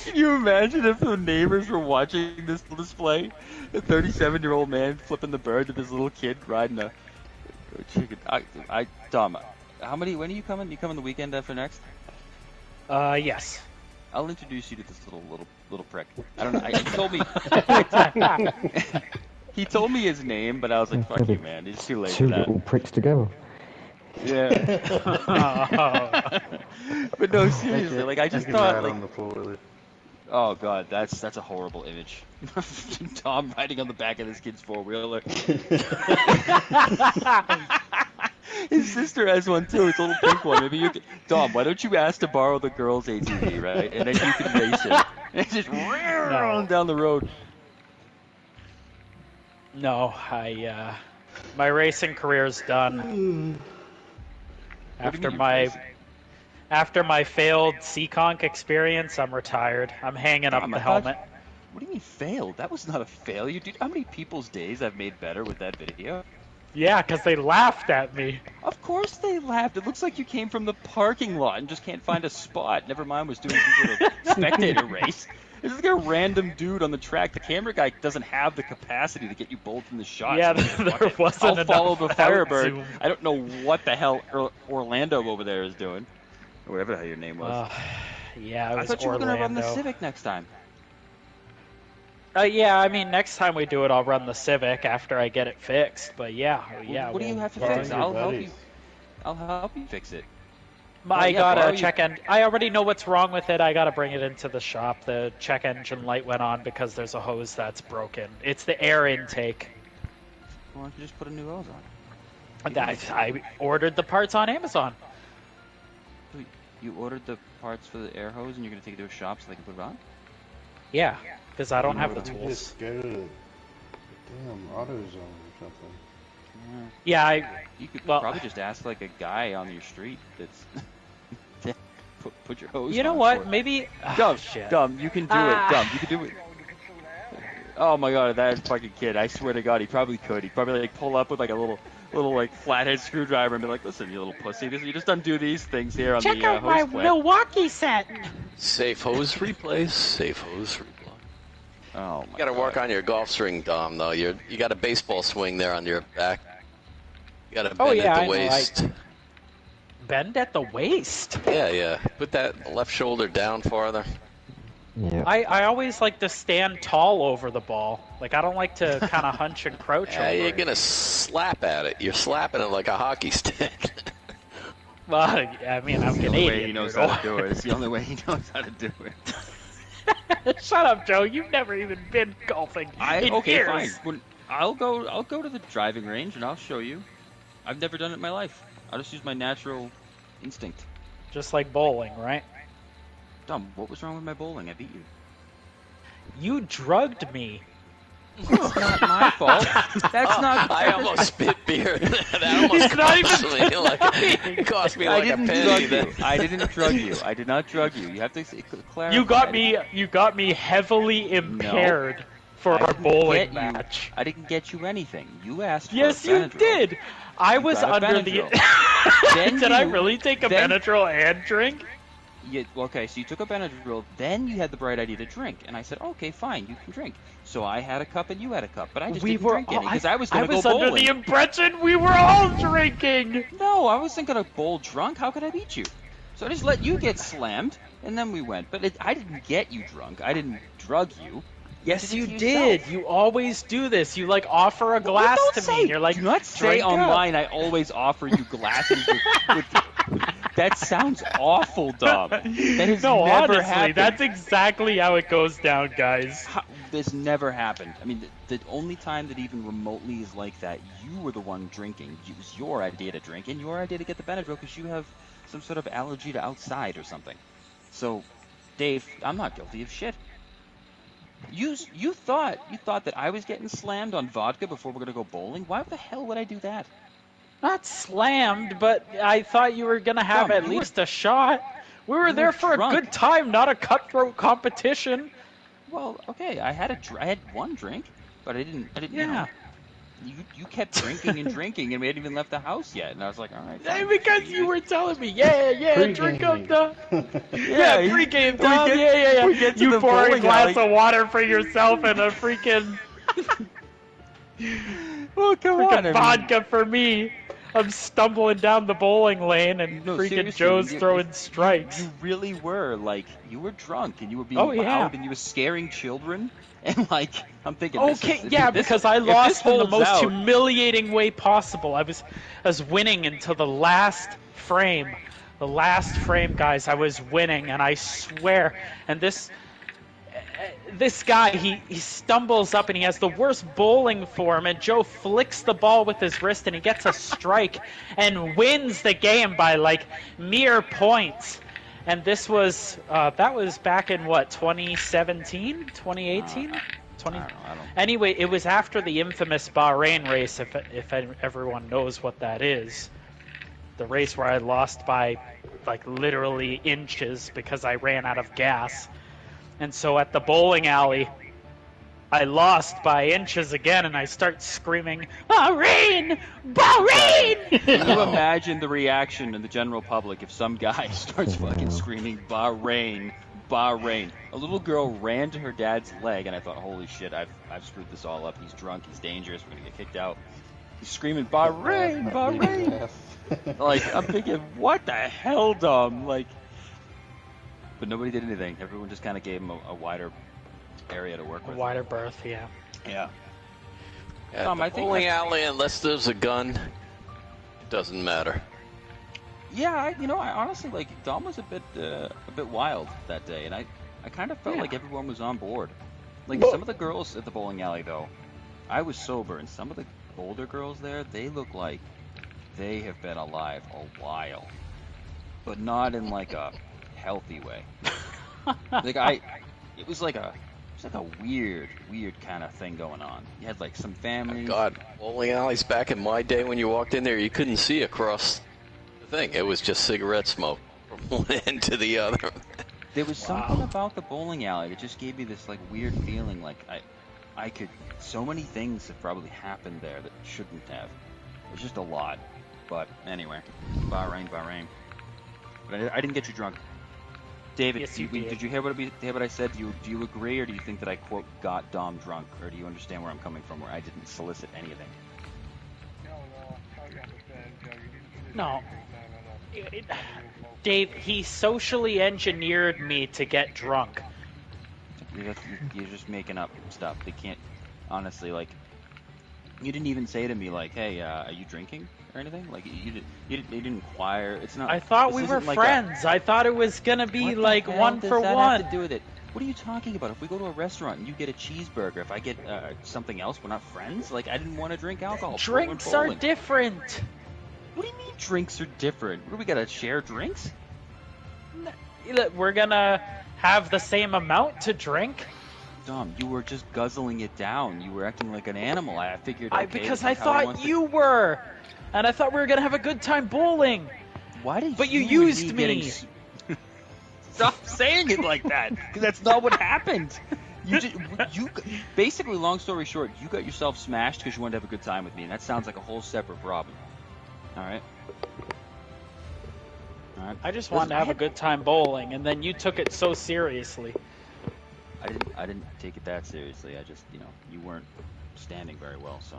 Can you imagine if the neighbors were watching this display? A 37-year-old man flipping the bird to this little kid riding a chicken. Tom, when are you coming? You coming the weekend after next? Yes. I'll introduce you to this little prick. I don't know. He told me. He told me his name, but I was like, "Fuck you, man. It's too late for Two that." little pricks together. Yeah. But no, seriously, like I just thought, like, on the four-wheeler. oh god, that's a horrible image. Tom riding on the back of this kid's four-wheeler. His sister has one too. It's a little pink one. Maybe you can. Tom, why don't you ask to borrow the girl's ATV, right? And then you can race it. And just down the road. No, my racing career's done. After my failed Seekonk experience, I'm retired. I'm hanging up the helmet. What do you mean failed? That was not a failure, dude. How many people's days I've made better with that video? Yeah, because they laughed at me. Of course they laughed. It looks like you came from the parking lot and just can't find a spot. Never mind was doing some sort of spectator race. This is like a random dude on the track. The camera guy doesn't have the capacity to get you both in the shot. Yeah, there wasn't I'll follow the enough Firebird. zoom. I don't know what the hell Orlando over there is doing. Or whatever the hell your name was. Yeah, it was I thought you were going to run the Orlando. Civic next time. Yeah, I mean, next time we do it, I'll run the Civic after I get it fixed. But yeah. What do you have to borrow fix? your I'll help buddies. you. I'll help you fix it. I yeah, gotta borrow check in. I already know what's wrong with it. I gotta bring it into the shop. The check engine light went on because there's a hose that's broken. It's the air intake. Why don't you just put a new hose on? I ordered the parts on Amazon. So you ordered the parts for the air hose and you're going to take it to a shop so they can put it on? Yeah, because I don't have the You tools. just go to the damn AutoZone or something. Yeah, You could well, probably just ask like a guy on your street that's put your hose you know on what? for it. Maybe. Dumb, shit. dumb, you can do it. Dumb, you can do it. Oh my god, that fucking kid! I swear to God, he probably could. He'd probably like pull up with like a little like flathead screwdriver and be like, "Listen, you little pussy, you just undo these things here on Check the out hose my clip." Milwaukee set. Safe hose replace. Safe hose replace. Oh my You gotta work on your golf swing, Dom. Though you got a baseball swing there on your back. You gotta bend at the waist. Bend at the waist. Yeah. Put that left shoulder down farther. Yeah. I always like to stand tall over the ball. Like, I don't like to kind of hunch and crouch Yeah, over you're it. gonna slap at it. You're slapping it like a hockey stick. Well, I mean, I'm It's the only way Canadian. he knows dude. how to do it. It's the only way he knows how to do it. Shut up, Joe. You've never even been golfing in Okay, years. fine. When, I'll go to the driving range and I'll show you. I've never done it in my life. I'll just use my natural instinct. Just like bowling, right? Dumb, what was wrong with my bowling? I beat you. You drugged me. It's not my fault. That's not. I almost spit beer. That almost He's not even cost me like it cost me I like a didn't penny. drug you. I didn't drug you. I did not drug you. You have to clarify. You got me heavily impaired for I our didn't bowling get you. match. I didn't get you anything. You asked for Yes, a you Benadryl. did. I You was got a under the. Benadryl. Then Did I you- really take a then- Benadryl and drink? Okay, so you took a Benadryl, then you had the bright idea to drink, and I said, okay, fine, you can drink. So I had a cup and you had a cup, but I just didn't drink any because I was going to go under bowling. the impression we were all drinking. No, I wasn't going to bowl drunk. How could I beat you? So I just let you get slammed, and then we went. But I didn't get you drunk. I didn't drug you. Yes, You you did it did. yourself. You always do this. You like offer a glass Don't to say, me. And you're like, do not say "Drink up." online I always offer you glasses with that sounds awful, Dom. That has No, never honestly, happened. that's exactly how it goes down, guys. this never happened. I mean, the only time that even remotely is like that, you were the one drinking. It was your idea to drink and your idea to get the Benadryl because you have some sort of allergy to outside or something. So, Dave, I'm not guilty of shit. You thought that I was getting slammed on vodka before we're gonna go bowling? Why the hell would I do that? Not slammed, but I thought you were gonna have Dumb, at you least a shot. We were you there were for drunk. a good time, not a cutthroat competition. Well, okay, I had one drink, but I didn't. Yeah. You kept drinking and drinking, and we hadn't even left the house yet. And I was like, all right. Fine. Because you were telling me, drink up, Pre-gaming. Dom. Yeah, Pre-game, Dom. we get to You the pour a bowling glass alley. of water for yourself and a freaking Well, come on. I mean, vodka for me. I'm stumbling down the bowling lane and No, freaking seriously, Joe's you- throwing strikes. You really were like you were drunk and you were being Oh, yeah. loud and you were scaring children and like I'm thinking. this Okay, is- if yeah, this- because I if this lost in the holds most out- humiliating way possible. I was winning until the last frame. The last frame, guys, I was winning, and I swear. And this guy, he stumbles up and he has the worst bowling form, and Joe flicks the ball with his wrist and he gets a strike and wins the game by like mere points. And this was that was back in what, 2017, 2018, I don't know. Anyway, it was after the infamous Bahrain race, if everyone knows what that is. The race where I lost by like literally inches because I ran out of gas. And so at the bowling alley, I lost by inches again, and I start screaming, Bahrain! Bahrain! Can you imagine the reaction in the general public if some guy starts fucking screaming Bahrain, Bahrain? A little girl ran to her dad's leg, and I thought, holy shit, I've screwed this all up. He's drunk, he's dangerous, we're gonna get kicked out. He's screaming Bahrain, Bahrain. Like, I'm thinking, what the hell, Dom? Like, but nobody did anything. Everyone just kind of gave him a wider area to work A with. wider berth, yeah. Yeah. At Tom, the I think bowling that's- alley, unless there's a gun, it doesn't matter. Yeah, I honestly, like, Dom was a bit wild that day, and I kind of felt Yeah. like everyone was on board. Like, some of the girls at the bowling alley, though, I was sober, and some of the older girls there, they look like they have been alive a while, but not in, like, a healthy way. Like, it was like a weird kind of thing going on. You had, like, some families. God, bowling alleys back in my day when you walked in there, you couldn't see across the thing. It was just cigarette smoke from one end to the other. There was something about the bowling alley that just gave me this like weird feeling like I could, so many things have probably happened there that shouldn't have. It's just a lot. But anyway, Bahrain. But I didn't get you drunk. David, Yes, you did. did you hear what I said? Do you agree, or do you think that I quote got Dom drunk, or do you understand where I'm coming from, where I didn't solicit anything? No, totally understand, Joe. You didn't No. No. Dave, he socially engineered me to get drunk. You're just making up stuff. They can't, honestly, like, you didn't even say to me, like, hey, are you drinking or anything? Like, you didn't inquire. It's not. I thought this we were isn't like friends. I thought it was gonna be What the like hell one does for that one. have to do with it? What are you talking about? If we go to a restaurant and you get a cheeseburger, if I get something else, we're not friends? Like, I didn't want to drink alcohol. before we went Drinks are bowling. different. What do you mean drinks are different? What do we gotta share drinks? We're gonna have the same amount to drink. Dom, you were just guzzling it down. You were acting like an animal. I figured. Okay, Because this I is how he thought wants to- you were, and I thought we were gonna have a good time bowling. Why did But you and used getting me. Stop saying it like that, because that's not what happened. You basically, long story short, you got yourself smashed because you wanted to have a good time with me, and that sounds like a whole separate problem. All right. I just wanted to have a good time bowling, and then you took it so seriously. I didn't take it that seriously. I just, you weren't standing very well, so.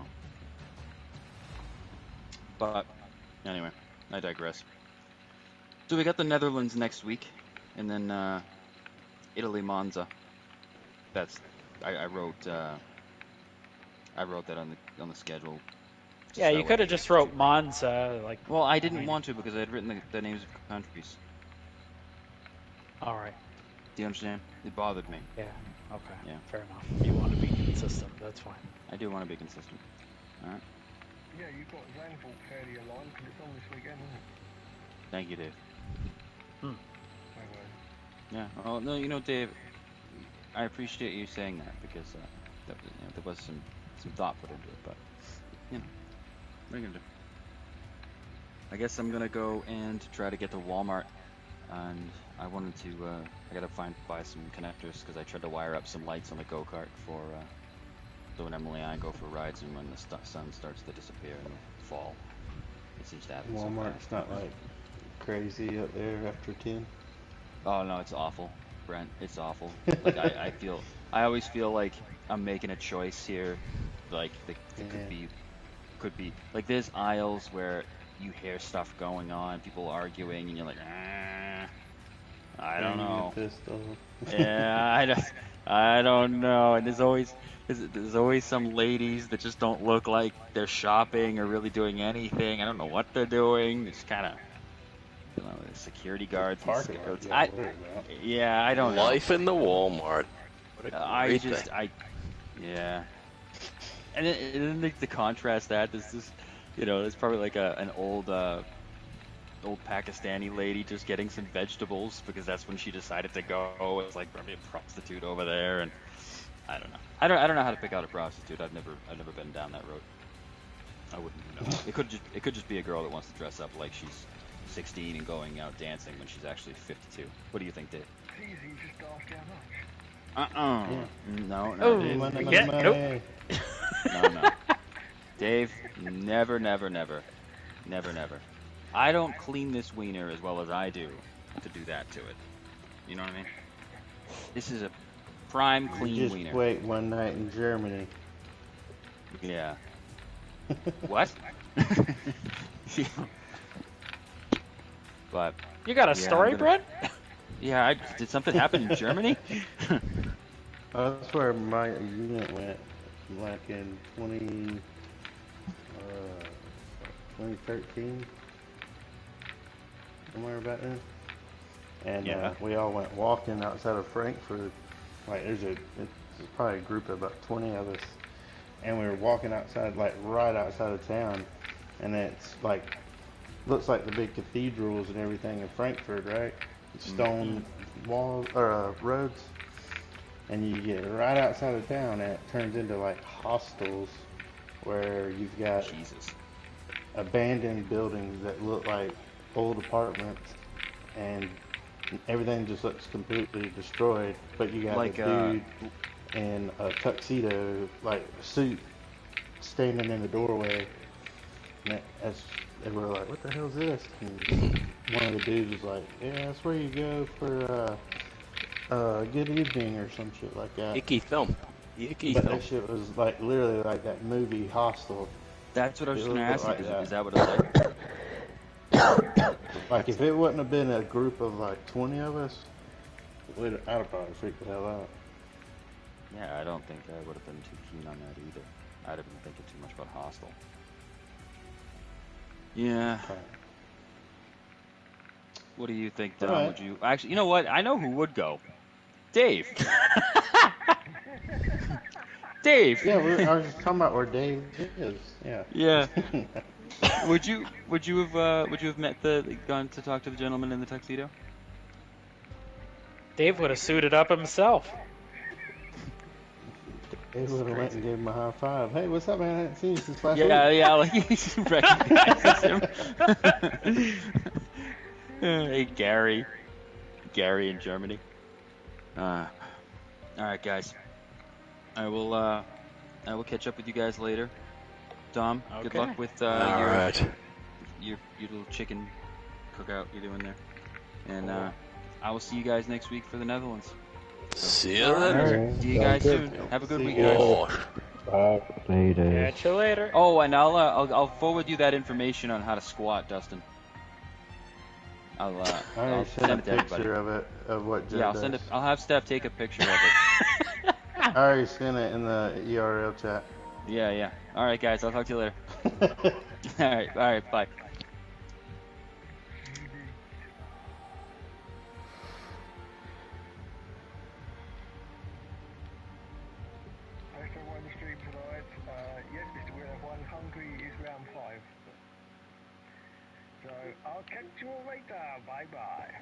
But anyway, I digress. So we got the Netherlands next week, and then Italy Monza. That's I wrote that on the schedule. Yeah, you could have just wrote Monza, like. Well, I didn't want to because I had written the names of countries. All right. Do you understand? It bothered me. Yeah. Okay. Yeah. Fair enough. You want to be consistent. That's fine. I do want to be consistent. All right. Yeah, you've got Zandvoort fairly aligned because it's on this weekend, isn't it? Thank you, Dave. No worries. Yeah. Oh no, you know, Dave, I appreciate you saying that because there was some thought put into it, but you know, what are you gonna do? I guess I'm gonna go and try to get to Walmart, and I wanted to. I gotta buy some connectors because I tried to wire up some lights on the go-kart for so when Emily and I go for rides and when the sun starts to disappear in the fall. It seems to happen so Walmart's fast. not like crazy up there after 10. Oh no, it's awful, Brent. It's awful. Like I always feel like I'm making a choice here. Like it could be like there's aisles where you hear stuff going on, people arguing, and you're like, I don't know. Yeah, I don't know. And there's always some ladies that just don't look like they're shopping or really doing anything. I don't know what they're doing. It's kind of. Security guards. Yeah, I don't know. Life in the Walmart. Yeah. And then the contrast that there's this, there's probably like an old Pakistani lady just getting some vegetables because that's when she decided to go. It's like probably a prostitute over there, and I don't know. I don't know how to pick out a prostitute. I've never been down that road. I wouldn't know. It could just be a girl that wants to dress up like she's 16 and going out dancing when she's actually 52. What do you think, Dave? It's easy, just ask how much. No. Oh, Dave. No. Dave, never. I don't clean this wiener as well as I do to do that to it. You know what I mean? This is a prime clean wiener. Just wait one night in Germany. Yeah. What? But you got a story, Brent? Yeah, did something happen in Germany? That's where my unit went, like in 2013, somewhere about then. And we all went walking outside of Frankfurt. Like it's probably a group of about 20 of us, and we were walking outside, like right outside of town, and it's like. Looks like the big cathedrals and everything in Frankfurt, right? Stone walls or roads, and you get right outside of town, and it turns into like hostels where you've got abandoned buildings that look like old apartments, and everything just looks completely destroyed. But you got like a dude in a tuxedo, like suit, standing in the doorway, and we're like, what the hell is this? And one of the dudes was like, yeah, that's where you go for a good evening or some shit like that. Icky thump. But that shit was like literally like that movie Hostel. That's what I was going to ask you. Is that what it was like? Like if it wouldn't have been a group of like 20 of us, I'd have probably freaked the hell out. Yeah, I don't think I would have been too keen on that either. I'd have been thinking too much about Hostel. Yeah. What do you think, Dom? Would you actually? You know what? I know who would go. Dave. Dave. Yeah, I was just talking about where Dave is. Yeah. Yeah. Would you have gone to talk to the gentleman in the tuxedo? Dave would have suited up himself. Dave would have went and gave him a high five. Hey, what's up, man? I haven't seen you since last week. Yeah, like he recognizes him. Hey, Gary in Germany. All right, guys. I will catch up with you guys later. Dom, good luck with your little chicken cookout you're doing there. And I will see you guys next week for the Netherlands. See you later. See you guys soon. Have a good week, guys. Bye. Later. Catch you later. Oh, and I'll forward you that information on how to squat, Dustin. I'll send it to everybody. Picture of it, of what Joe I'll does. send it. I'll have Steph take a picture of it. I already sent it in the ERL chat. Yeah. All right, guys. I'll talk to you later. All right. Bye. the stream tonight. Yes, Mr. Winner One, Hungary is round 5. So I'll catch you all later. Bye bye.